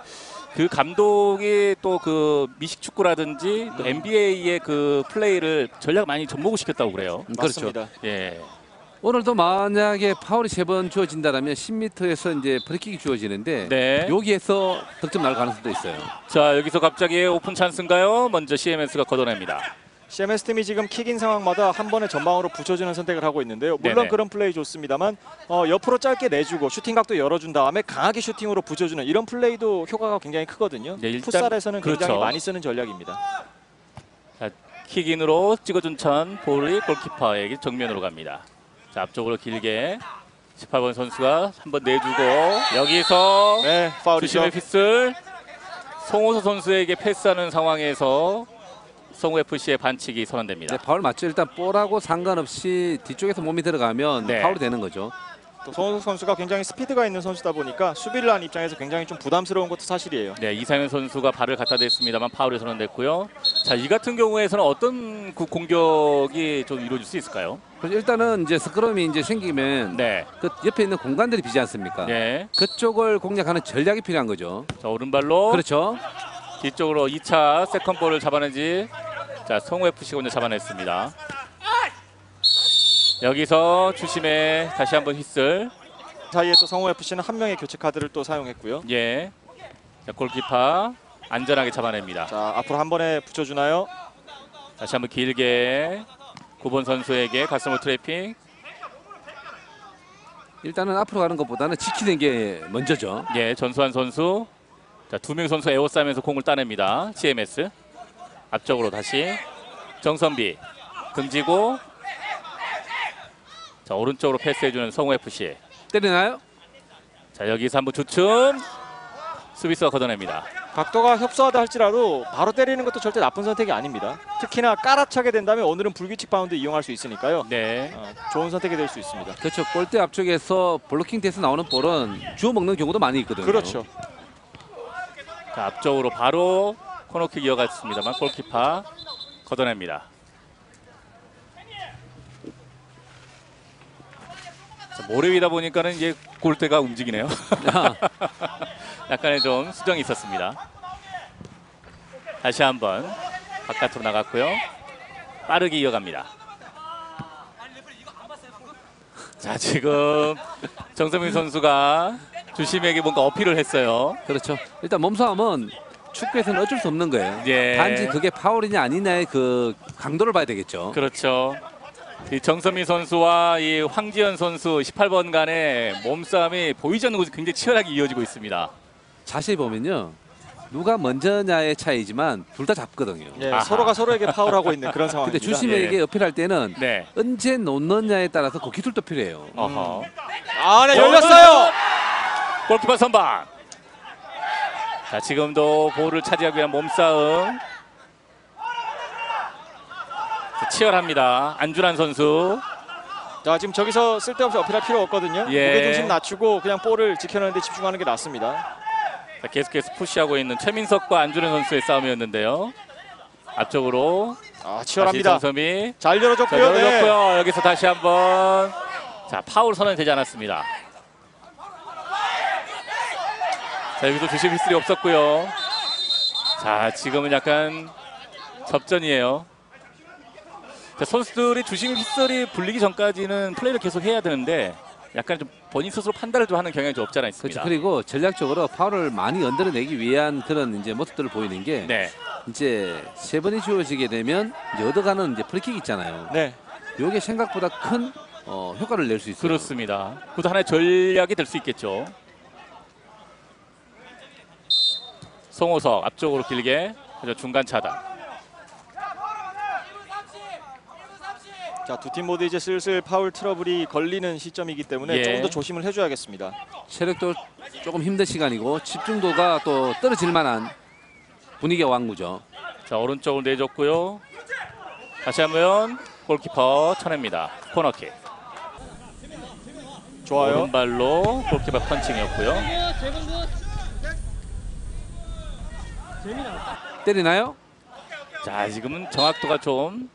그 감독이 또 그 미식축구라든지 또 NBA의 그 플레이를 전략 많이 접목을 시켰다고 그래요. 그렇죠. 맞습니다. 예. 오늘도 만약에 파울이 3번 주어진다면 10m에서 이제 프리킥이 주어지는데 네. 여기에서 득점 나올 가능성도 있어요. 자, 여기서 갑자기 오픈 찬스인가요? 먼저 CMS가 걷어냅니다. CMS 팀이 지금 킥인 상황마다 한 번에 전방으로 붙여주는 선택을 하고 있는데요. 물론 네네. 그런 플레이 좋습니다만 옆으로 짧게 내주고 슈팅각도 열어준 다음에 강하게 슈팅으로 붙여주는 이런 플레이도 효과가 굉장히 크거든요. 네, 일단 풋살에서는 굉장히 그렇죠. 많이 쓰는 전략입니다. 자, 킥인으로 찍어준 찬 볼이 골키퍼에게 정면으로 갑니다. 자, 앞쪽으로 길게 18번 선수가 한번 내주고 여기서 네, 파울이죠. 주심의 휘슬 송호서 선수에게 패스하는 상황에서 성호 FC의 반칙이 선언됩니다. 네, 파울 맞죠. 일단 볼하고 상관없이 뒤쪽에서 몸이 들어가면 네. 파울이 되는 거죠. 또 송호석 선수가 굉장히 스피드가 있는 선수다 보니까 수비를 하는 입장에서 굉장히 좀 부담스러운 것도 사실이에요. 네, 이상현 선수가 발을 갖다 댔습니다만 파울이 선언됐고요. 자, 이 같은 경우에서는 어떤 그 공격이 좀 이루어질 수 있을까요? 그래서 일단은 이제 스크럼이 이제 생기면 네. 그 옆에 있는 공간들이 비지 않습니까? 네. 그쪽을 공략하는 전략이 필요한 거죠. 자, 오른발로 그렇죠. 뒤쪽으로 2차 세컨볼을 잡아내지. 자, 성호 FC가 먼저 잡아냈습니다. 여기서 주심에 다시 한번 휘슬. 사이에 또 성호 FC는 한 명의 교체 카드를 또 사용했고요. 예. 자, 골키퍼 안전하게 잡아냅니다. 자, 앞으로 한 번에 붙여주나요? 다시 한번 길게 9번 선수에게 가슴을 트래핑. 일단은 앞으로 가는 것보다는 지키는 게 먼저죠. 예, 전수환 선수. 자, 2명 선수 에워싸면서 공을 따냅니다. CMS. 앞쪽으로 다시 정선비 등지고 자, 오른쪽으로 패스해주는 성호 FC. 때리나요? 자, 여기서 한번 주춤 수비수가 걷어냅니다. 각도가 협소하다 할지라도 바로 때리는 것도 절대 나쁜 선택이 아닙니다. 특히나 깔아차게 된다면 오늘은 불규칙 바운드 이용할 수 있으니까요. 네. 좋은 선택이 될 수 있습니다. 그렇죠. 골대 앞쪽에서 블로킹 돼서 나오는 볼은 주워 먹는 경우도 많이 있거든요. 그렇죠. 자, 앞쪽으로 바로 코너킥 이어갔습니다만 골키퍼 걷어냅니다. 자, 모래 위다 보니까는 이제 골대가 움직이네요. 약간의 좀 수정이 있었습니다. 다시 한번 바깥으로 나갔고요. 빠르게 이어갑니다. 자, 지금 정성민 선수가 주심에게 뭔가 어필을 했어요. 그렇죠. 일단 몸싸움은 축구에서는 어쩔 수 없는 거예요. 예. 단지 그게 파울이냐 아니냐의 그 강도를 봐야 되겠죠. 그렇죠. 이 정선미 선수와 이 황지연 선수 18번 간의 몸싸움이 보이지 않는 곳이 굉장히 치열하게 이어지고 있습니다. 자세히 보면요. 누가 먼저냐의 차이지만 둘 다 잡거든요. 예, 서로가 서로에게 파울하고 있는 그런 상황입니다. 근데 주심에게 예. 어필할 때는 네. 언제 놓느냐에 따라서 그 기술도 필요해요. 어허. 아, 네, 열렸어요. 골키퍼 선방. 자, 지금도 볼을 차지하기 위한 몸싸움. 자, 치열합니다. 안준환 선수. 자, 지금 저기서 쓸데없이 어필할 필요 없거든요. 예. 무게중심 낮추고 그냥 볼을 지켜내는 데 집중하는 게 낫습니다. 자, 계속해서 푸시하고 있는 최민석과 안준환 선수의 싸움이었는데요. 앞쪽으로 아, 치열합니다. 정섬이 잘 자, 열어줬고요. 열어줬고요. 네. 여기서 다시 한번 자, 파울 선언이 되지 않았습니다. 자, 여기도 주심 휘슬이 없었고요. 자, 지금은 약간 접전이에요. 자, 선수들이 주심 휘슬이 불리기 전까지는 플레이를 계속 해야 되는데 약간 좀 본인 스스로 판단을 좀 하는 경향이 좀 없지 않아 있습니다. 그렇죠. 그리고 전략적으로 파울을 많이 연달아내기 위한 그런 이제 모습들을 보이는 게 네. 이제 세 번이 주어지게 되면 이제 얻어가는 이제 프리킥 있잖아요. 네. 이게 생각보다 큰 효과를 낼 수 있어요. 그렇습니다. 그것도 하나의 전략이 될 수 있겠죠. 송호석 앞쪽으로 길게 중간 차단. 자, 두 팀 모두 이제 슬슬 파울 트러블이 걸리는 시점이기 때문에 예. 조금 더 조심을 해줘야겠습니다. 체력도 조금 힘든 시간이고 집중도가 또 떨어질 만한 분위기가 왕구죠. 자, 오른쪽으로 내줬고요. 다시 한번 골키퍼 쳐냅니다. 코너킥. 좋아요. 오른발로 골키퍼 펀칭이었고요. 때리나요? 자, 지금은 정확도가 좀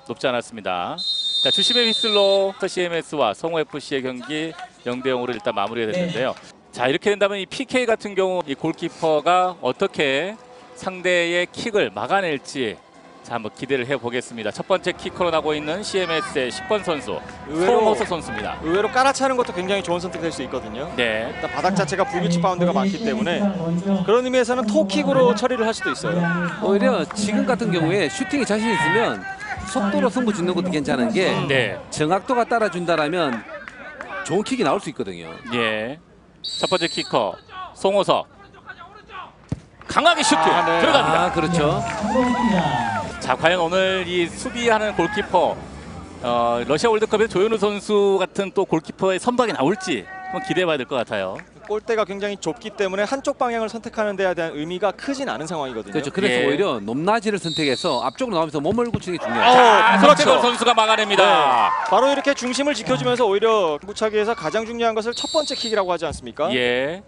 높지 않았습니다. 자, 주심의 휘슬로 CMS와 성호FC의 경기 0대0으로 일단 마무리가 됐는데요. 자, 이렇게 된다면 이 PK 같은 경우 이 골키퍼가 어떻게 상대의 킥을 막아낼지 자, 한번 기대를 해보겠습니다. 첫 번째 키커로 나고 있는 CMS의 10번 선수 송호석 선수입니다. 의외로 깔아차는 것도 굉장히 좋은 선택될 수 있거든요. 네. 일단 바닥 자체가 불규칙 바운드가 많기 때문에 그런 의미에서는 토킥으로 처리를 할 수도 있어요. 오히려 지금 같은 경우에 슈팅이 자신 있으면 속도로 승부 짓는 것도 괜찮은 게 네. 정확도가 따라준다라면 좋은 킥이 나올 수 있거든요. 예. 첫 번째 키커 송호석 강하게 슈팅 네. 들어갑니다. 아, 그렇죠. 자, 과연 오늘 이 수비하는 골키퍼 러시아 월드컵의 조현우 선수 같은 또 골키퍼의 선박이 나올지 한번 기대해봐야 될 것 같아요. 골대가 굉장히 좁기 때문에 한쪽 방향을 선택하는 데에 대한 의미가 크진 않은 상황이거든요. 그렇죠. 그래서 예. 오히려 높낮이를 선택해서 앞쪽으로 나오면서 몸을 굳히는 게 중요해요. 자, 그렇죠. 서태건 선수가 막아냅니다. 바로 이렇게 중심을 지켜주면서 오히려 무차기에서 가장 중요한 것을 첫 번째 킥이라고 하지 않습니까? 예.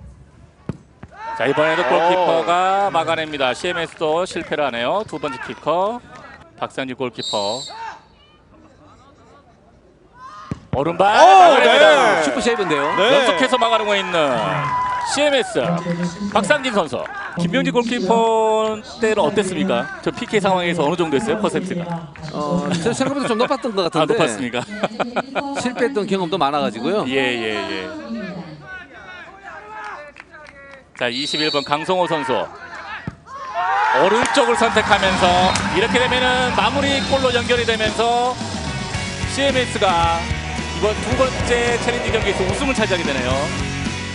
자, 이번에도 골키퍼가 막아냅니다. CMS도 실패를 하네요. 두 번째 키커 박상진 골키퍼. 오른발 막아냅니다. 네. 슈퍼 세이브인데요. 네. 연속해서 막아내고 있는 CMS 박상진 선수. 김병지 골키퍼 때는 어땠습니까? 저 PK 상황에서 어느 정도였어요? 퍼센트가? 저 생각보다 좀 높았던 것 아, 같은데 높았습니까? 실패했던 경험도 많아가지고요. 예. 자, 21번 강성호 선수. 오른쪽을 선택하면서 이렇게 되면은 마무리 골로 연결이 되면서 CMS가 이번 두 번째 챌린지 경기에서 우승을 차지하게 되네요.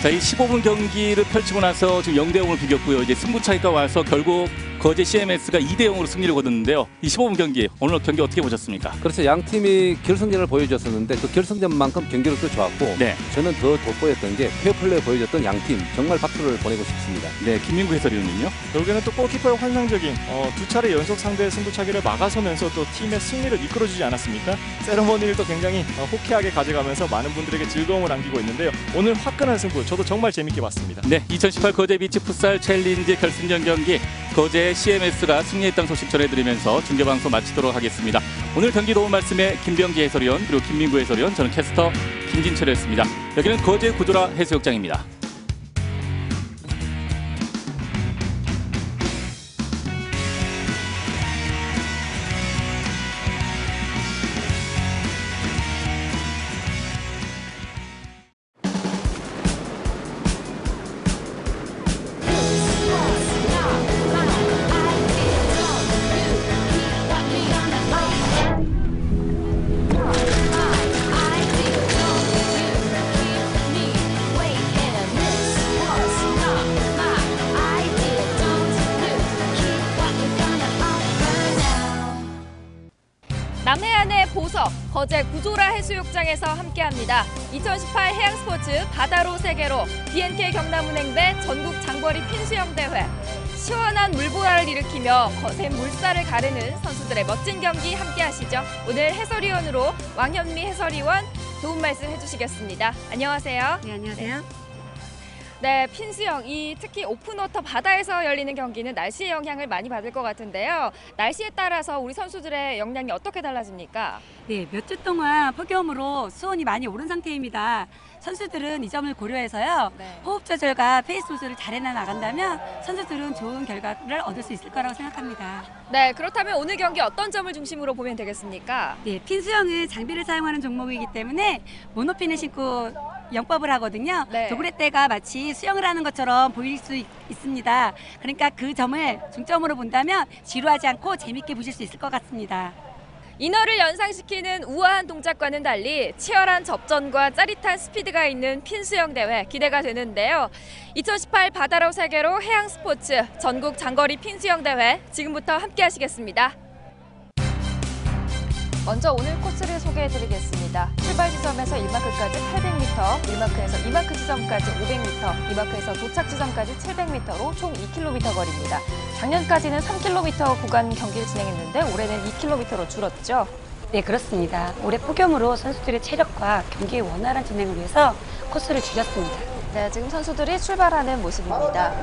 자, 이 15분 경기를 펼치고 나서 지금 0대0을 비겼고요. 이제 승부차기가 와서 결국 거제 CMS가 2대0으로 승리를 거뒀는데요. 이 15분 경기, 오늘 경기 어떻게 보셨습니까? 그래서 양 팀이 결승전을 보여줬었는데 그 결승전만큼 경기력도 좋았고 네. 저는 더 돋보였던 게 페어플레이 보여줬던 양 팀 정말 박수를 보내고 싶습니다. 네, 김민구 해설위원님요. 결국에는 또 골키퍼의 환상적인 두 차례 연속 상대의 승부차기를 막아서면서 또 팀의 승리를 이끌어주지 않았습니까? 세레머니를 또 굉장히 호쾌하게 가져가면서 많은 분들에게 즐거움을 안기고 있는데요. 오늘 화끈한 승부 저도 정말 재밌게 봤습니다. 네, 2018 거제 비치 풋살 챌린지 결승전 경기 거제 CMS가 승리했다는 소식 전해드리면서 중계방송 마치도록 하겠습니다. 오늘 경기 도움 말씀에 김병지 해설위원 그리고 김민구 해설위원, 저는 캐스터 김진철이었습니다. 여기는 거제 구조라 해수욕장입니다. 초석 거제 구조라 해수욕장에서 함께합니다. 2018 해양스포츠 바다로 세계로 BNK 경남은행배 전국 장거리 핀수영 대회. 시원한 물보라를 일으키며 거센 물살을 가르는 선수들의 멋진 경기 함께하시죠. 오늘 해설위원으로 왕현미 해설위원 도움 말씀 해주시겠습니다. 안녕하세요. 네, 안녕하세요. 네, 핀수영, 특히 오픈워터 바다에서 열리는 경기는 날씨의 영향을 많이 받을 것 같은데요. 날씨에 따라서 우리 선수들의 역량이 어떻게 달라집니까? 네, 몇 주 동안 폭염으로 수온이 많이 오른 상태입니다. 선수들은 이 점을 고려해서요. 네. 호흡 조절과 페이스 조절을 잘 해나간다면 선수들은 좋은 결과를 얻을 수 있을 거라고 생각합니다. 네, 그렇다면 오늘 경기 어떤 점을 중심으로 보면 되겠습니까? 네, 핀수영은 장비를 사용하는 종목이기 때문에 모노핀을 신고 영법을 하거든요. 네. 도그레떼가 마치 수영을 하는 것처럼 보일 수 있습니다. 그러니까 그 점을 중점으로 본다면 지루하지 않고 재밌게 보실 수 있을 것 같습니다. 인어를 연상시키는 우아한 동작과는 달리 치열한 접전과 짜릿한 스피드가 있는 핀수영 대회 기대가 되는데요. 2018 바다로 세계로 해양 스포츠 전국 장거리 핀수영 대회 지금부터 함께 하시겠습니다. 먼저 오늘 코스를 소개해드리겠습니다. 출발 지점에서 1마크까지 800m, 1마크에서 2마크 지점까지 500m, 2마크에서 도착 지점까지 700m로 총 2km 거리입니다. 작년까지는 3km 구간 경기를 진행했는데 올해는 2km로 줄었죠. 네, 그렇습니다. 올해 폭염으로 선수들의 체력과 경기의 원활한 진행을 위해서 코스를 줄였습니다. 네, 지금 선수들이 출발하는 모습입니다.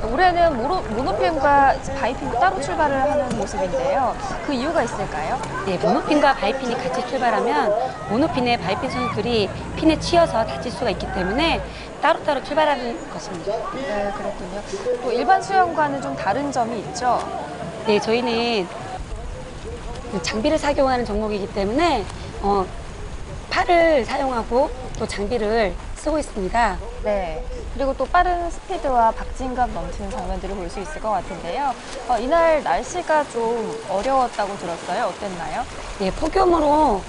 올해는 모노핀과 바이핀 따로 출발을 하는 모습인데요. 그 이유가 있을까요? 네, 모노핀과 바이핀이 같이 출발하면 모노핀의 바이핀 선수들이 핀에 치여서 다칠 수가 있기 때문에 따로따로 출발하는 것입니다. 네, 그렇군요. 또 일반 수영과는 좀 다른 점이 있죠? 네, 저희는 장비를 착용하는 종목이기 때문에 팔을 사용하고 또 장비를 쓰고 있습니다. 네. 그리고 또 빠른 스피드와 박진감 넘치는 장면들을 볼 수 있을 것 같은데요. 이날 날씨가 좀 어려웠다고 들었어요. 어땠나요? 네, 폭염으로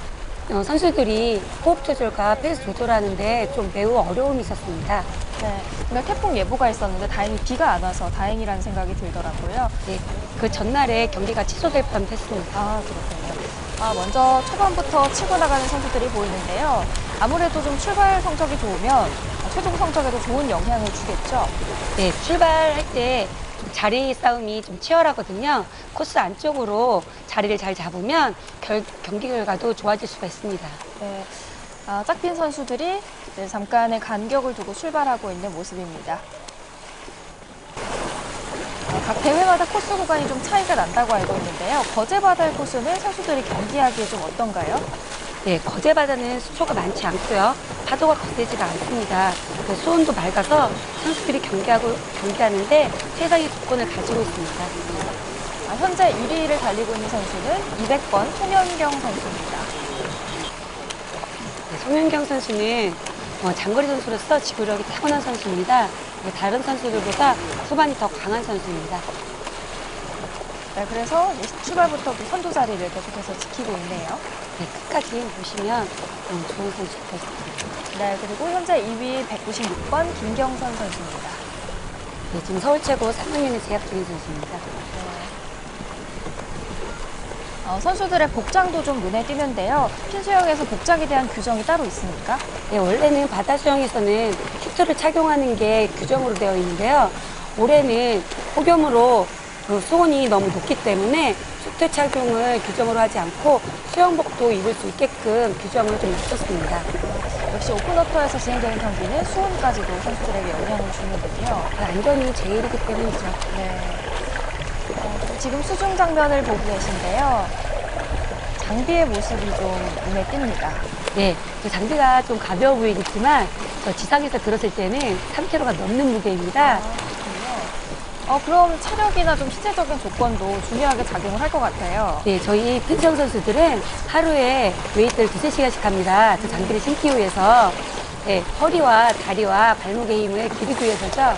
선수들이 호흡 조절과 페이스 조절하는데 좀 매우 어려움이 있었습니다. 네. 오늘 태풍 예보가 있었는데 다행히 비가 안 와서 다행이라는 생각이 들더라고요. 네. 그 전날에 경기가 취소될 뻔했습니다. 아, 그렇군요. 먼저 초반부터 치고 나가는 선수들이 보이는데요. 아무래도 좀 출발 성적이 좋으면 최종 성적에도 좋은 영향을 주겠죠? 네, 출발할 때 자리 싸움이 좀 치열하거든요. 코스 안쪽으로 자리를 잘 잡으면 경기 결과도 좋아질 수가 있습니다. 네, 짝핀 선수들이 잠깐의 간격을 두고 출발하고 있는 모습입니다. 각 대회마다 코스 구간이 좀 차이가 난다고 알고 있는데요. 거제 바다의 코스는 선수들이 경기하기에 좀 어떤가요? 네, 거제 바다는 수초가 많지 않고요. 파도가 거세지가 않습니다. 수온도 맑아서 선수들이 경기하는데 최상의 조건을 가지고 있습니다. 현재 1위를 달리고 있는 선수는 200번 송현경 선수입니다. 네, 송현경 선수는 장거리 선수로서 지구력이 타고난 선수입니다. 다른 선수들보다 후반이 더 강한 선수입니다. 네, 그래서 출발부터 선두 자리를 계속해서 지키고 있네요. 네, 끝까지 보시면 좋은 선수가 있습니다. 네, 그리고 현재 2위 196번 김경선 선수입니다. 네, 지금 서울 최고 3학년에 재학 중인 선수입니다. 선수들의 복장도 좀 눈에 띄는데요. 핀수영에서 복장에 대한 규정이 따로 있습니까? 네, 원래는 바다 수영에서는 슈트를 착용하는 게 규정으로 되어 있는데요. 올해는 폭염으로 수온이 너무 높기 때문에 슈트 착용을 규정으로 하지 않고 수영복도 입을 수 있게끔 규정을 좀 낮췄습니다. 역시 오픈워터에서 진행되는 경기는 수온까지도 선수들에게 영향을 주는군요. 안전이 제일이기 때문이죠. 네. 지금 수중 장면을 보고 계신데요. 장비의 모습이 좀 눈에 띕니다. 네, 장비가 좀 가벼워 보이겠지만 지상에서 들었을 때는 3kg가 넘는 무게입니다. 그럼 체력이나 좀 신체적인 조건도 중요하게 작용을 할 것 같아요. 네, 저희 핀수영 선수들은 하루에 웨이트를 2~3시간씩 합니다. 그 장비를 신기 위해서. 네, 허리와 다리와 발목의 힘을 기르기 위해서죠.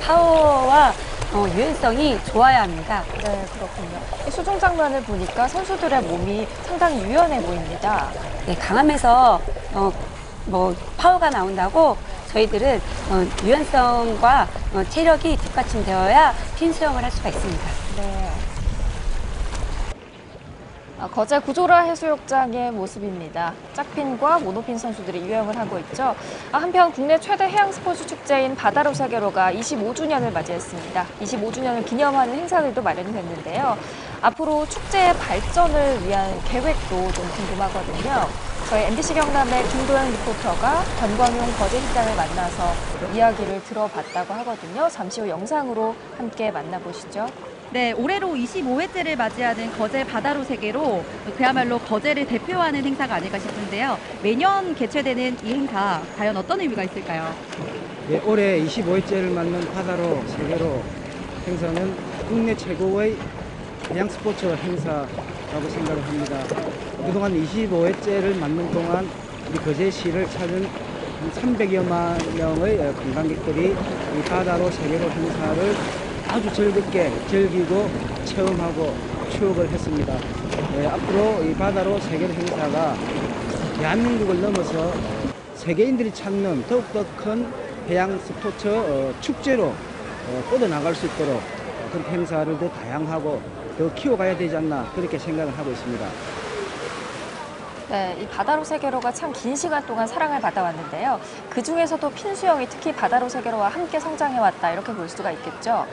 파워와 유연성이 좋아야 합니다. 네, 그렇군요. 이 수중 장면을 보니까 선수들의 몸이 상당히 유연해 보입니다. 네, 강함에서 파워가 나온다고 저희들은 유연성과 체력이 뒷받침되어야 핀 수영을 할 수가 있습니다. 네. 거제 구조라 해수욕장의 모습입니다. 짝핀과 모노핀 선수들이 유행을 하고 있죠. 한편 국내 최대 해양 스포츠 축제인 바다로 세계로가 25주년을 맞이했습니다. 25주년을 기념하는 행사들도 마련이 됐는데요. 앞으로 축제의 발전을 위한 계획도 좀 궁금하거든요. 저희 MBC 경남의 김도현 리포터가 권광용 거제시장을 만나서 이야기를 들어봤다고 하거든요. 잠시 후 영상으로 함께 만나보시죠. 네, 올해로 25회째를 맞이하는 거제 바다로 세계로 그야말로 거제를 대표하는 행사가 아닐까 싶은데요. 매년 개최되는 이 행사, 과연 어떤 의미가 있을까요? 네, 올해 25회째를 맞는 바다로 세계로 행사는 국내 최고의 해양 스포츠 행사라고 생각을 합니다. 그동안 25회째를 맞는 동안 우리 거제시를 찾은 300여만 명의 관광객들이 이 바다로 세계로 행사를 아주 즐겁게 즐기고 체험하고 추억을 했습니다. 앞으로 이 바다로 세계로 행사가 대한민국을 넘어서 세계인들이 찾는 더욱더 큰 해양 스포츠 축제로 뻗어나갈 수 있도록 그런 행사를 더 다양하고 더 키워가야 되지 않나 그렇게 생각을 하고 있습니다. 네, 이 바다로 세계로가 참 긴 시간 동안 사랑을 받아왔는데요. 그중에서도 핀수영이 특히 바다로 세계로와 함께 성장해왔다 이렇게 볼 수가 있겠죠?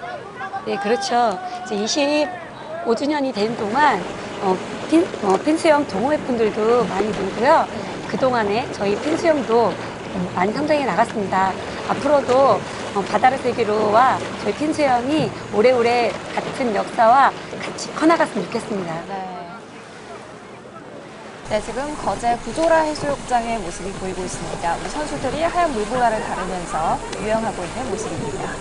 네, 그렇죠. 이제 25주년이 된 동안 핀수영 동호회 분들도 많이 늘고요. 그동안에 저희 핀수영도 많이 성장해 나갔습니다. 앞으로도 바다로 세계로와 저희 핀수영이 오래오래 같은 역사와 같이 커나갔으면 좋겠습니다. 네, 지금 거제 구조라 해수욕장의 모습이 보이고 있습니다. 우리 선수들이 하얀 물보라를 가르면서 유영하고 있는 모습입니다.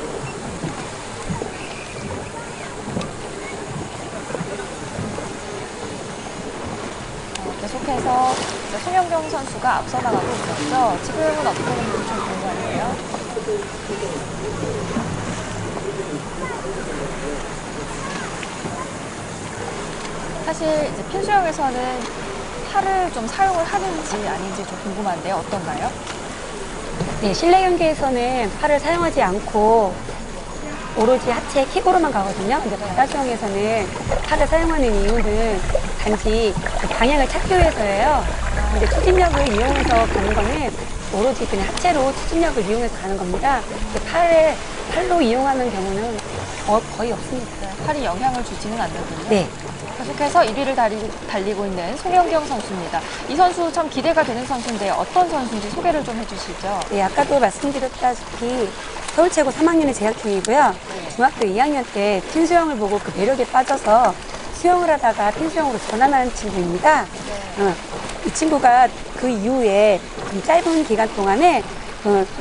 계속해서 송영경 선수가 앞서 나가고 있었죠. 지금은 어떻게 되는지 좀 궁금한데요. 사실 이제 핀수영에서는 팔을 좀 사용을 하는지 아닌지 좀 궁금한데요. 어떤가요? 네, 실내 경기에서는 팔을 사용하지 않고 오로지 하체 킥으로만 가거든요. 근데 바다 수영에서는 팔을 사용하는 이유는 단지 방향을 찾기 위해서예요. 근데 추진력을 이용해서 가는 거는 오로지 그냥 하체로 추진력을 이용해서 가는 겁니다. 팔로 이용하는 경우는 거의 없습니다. 팔이 영향을 주지는 않는군요. 네. 계속해서 1위를 달리고 있는 송영경 선수입니다. 이 선수 참 기대가 되는 선수인데 어떤 선수인지 소개를 좀 해주시죠. 네, 아까도 말씀드렸다시피 서울 최고 3학년에 재학 중이고요. 중학교 2학년 때 핀수영을 보고 그 매력에 빠져서 수영을 하다가 핀수영으로 전환하는 친구입니다. 이 친구가 그 이후에 좀 짧은 기간 동안에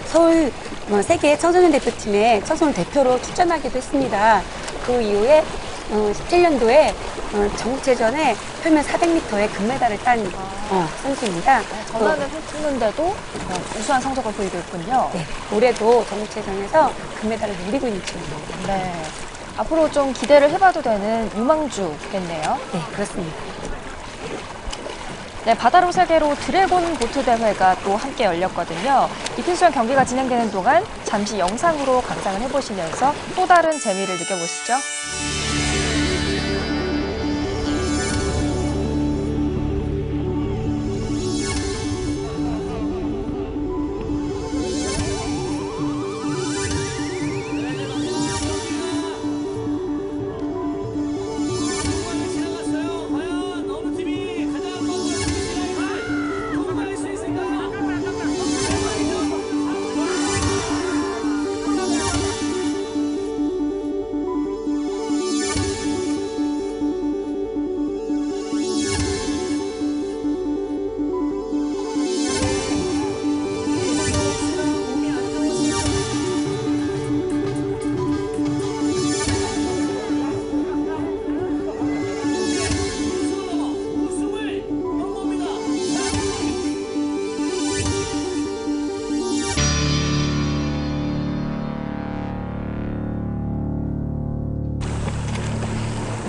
서울 세계 청소년 대표팀에 청소년 대표로 출전하기도 했습니다. 그 이후에 17년도에 전국체전에 펼면 400m에 금메달을 딴 선수입니다. 전환을 했는데도 우수한 성적을 보이고 있군요. 네, 올해도 전국체전에서 금메달을 노리고 있는 친구입니다. 네, 앞으로 좀 기대를 해봐도 되는 유망주겠네요. 네, 그렇습니다. 네, 바다로 세계로 드래곤 보트 대회가 또 함께 열렸거든요. 이 핀수영 경기가 진행되는 동안 잠시 영상으로 감상을 해보시면서 또 다른 재미를 느껴보시죠.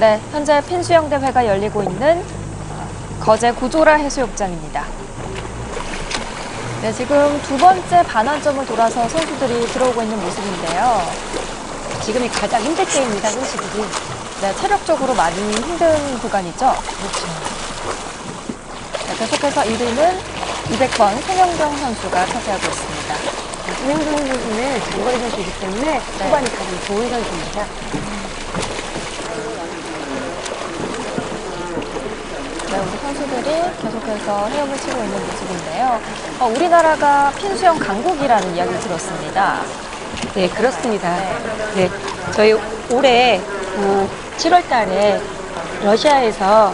네, 현재 핀수영 대회가 열리고 있는 거제 구조라 해수욕장입니다. 네, 지금 두 번째 반환점을 돌아서 선수들이 들어오고 있는 모습인데요. 지금이 가장 힘들 때입니다, 선수들이. 네, 체력적으로 많이 힘든 구간이죠? 그렇죠. 계속해서 1위는 200번 송영경 선수가 차지하고 있습니다. 송영경 선수는 장거리 선수이기 때문에 후반이 가장 좋은 선수입니다. 네, 우리 선수들이 계속해서 헤엄을 치고 있는 모습인데요. 우리나라가 핀수영 강국이라는 이야기를 들었습니다. 네, 그렇습니다. 네, 저희 올해 7월 달에 러시아에서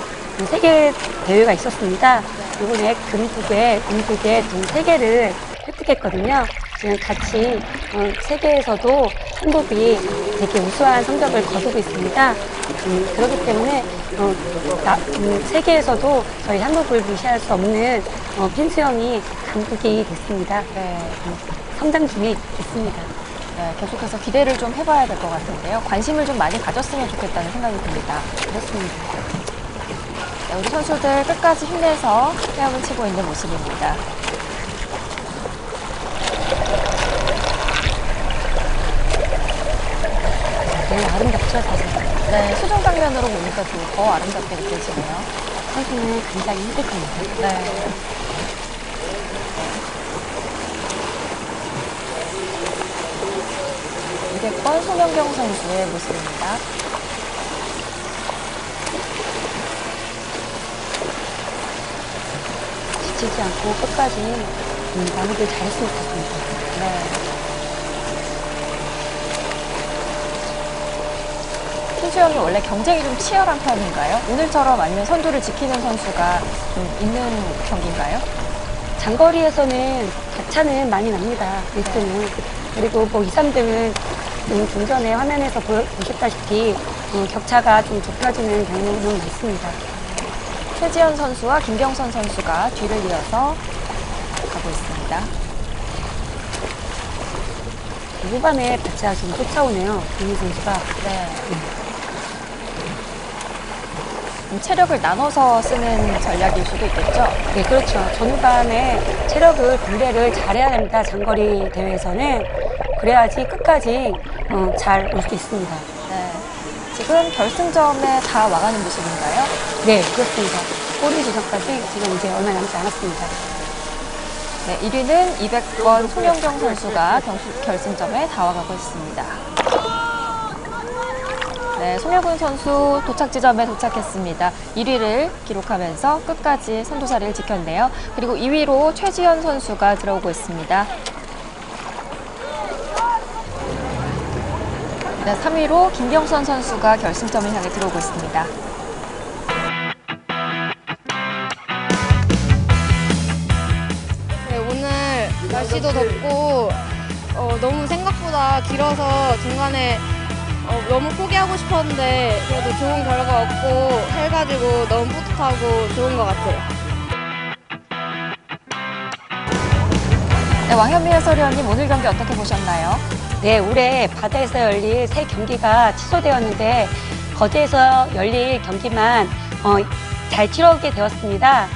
세계 대회가 있었습니다. 이번에 금 2개, 금 2개, 등 3개를 획득했거든요. 지금 같이 세계에서도 한국이 되게 우수한 성적을 거두고 있습니다. 그렇기 때문에 세계에서도 저희 한국을 무시할 수 없는 핀수영이 강국이 됐습니다. 네. 성장 중에 있습니다. 네, 계속해서 기대를 좀 해봐야 될 것 같은데요. 관심을 좀 많이 가졌으면 좋겠다는 생각이 듭니다. 그렇습니다. 네, 우리 선수들 끝까지 힘내서 헤엄을 치고 있는 모습입니다. 되게 아름답죠, 사실. 네, 수중 장면으로 보니까 더 아름답게 느껴지네요. 선수는 굉장히 힘들 겁니다. 네. 번 송영경 선수의 모습입니다. 지치지 않고 끝까지 마무리를 잘했으면 좋겠습니다. 네. 핀수영이 원래 경쟁이 좀 치열한 편인가요? 오늘처럼 아니면 선두를 지키는 선수가 있는 경기인가요? 장거리에서는 격차는 많이 납니다. 1등은. 그리고 뭐 2, 3등은 좀 전에 화면에서 보셨다시피 격차가 좀 좁혀지는 경우는 많습니다. 최지연 선수와 김경선 선수가 뒤를 이어서 가고 있습니다. 후반에 격차가 좀 쫓아오네요. 김희 선수가. 네. 체력을 나눠서 쓰는 전략일 수도 있겠죠? 네, 그렇죠. 전후반에 체력을 분배를 잘해야 됩니다. 장거리 대회에서는. 그래야지 끝까지 잘 올 수 있습니다. 네. 지금 결승점에 다 와가는 모습인가요? 네, 그렇습니다. 꼬리 지점까지 지금 이제 얼마 남지 않았습니다. 네, 1위는 200번 송영경 선수가 결승점에 다 와가고 있습니다. 네, 송혜군 선수 도착 지점에 도착했습니다. 1위를 기록하면서 끝까지 선두자리를 지켰네요. 그리고 2위로 최지연 선수가 들어오고 있습니다. 네, 3위로 김경선 선수가 결승점을 향해 들어오고 있습니다. 네, 오늘 날씨도 덥고 너무 생각보다 길어서 중간에 너무 포기하고 싶었는데 그래도 좋은 결과 얻고 해가지고 너무 뿌듯하고 좋은 것 같아요. 네, 왕현미 해설위원님 오늘 경기 어떻게 보셨나요? 네, 올해 바다에서 열릴 3경기가 취소되었는데 거제에서 열릴 경기만 잘 치러오게 되었습니다.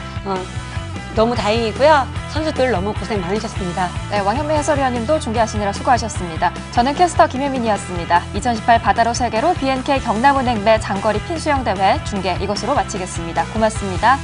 너무 다행이고요. 선수들 너무 고생 많으셨습니다. 네, 왕현미 해설위원님도 중계하시느라 수고하셨습니다. 저는 캐스터 김혜민이었습니다. 2018 바다로 세계로 BNK 경남은행 매 장거리 핀수영 대회 중계 이것으로 마치겠습니다. 고맙습니다.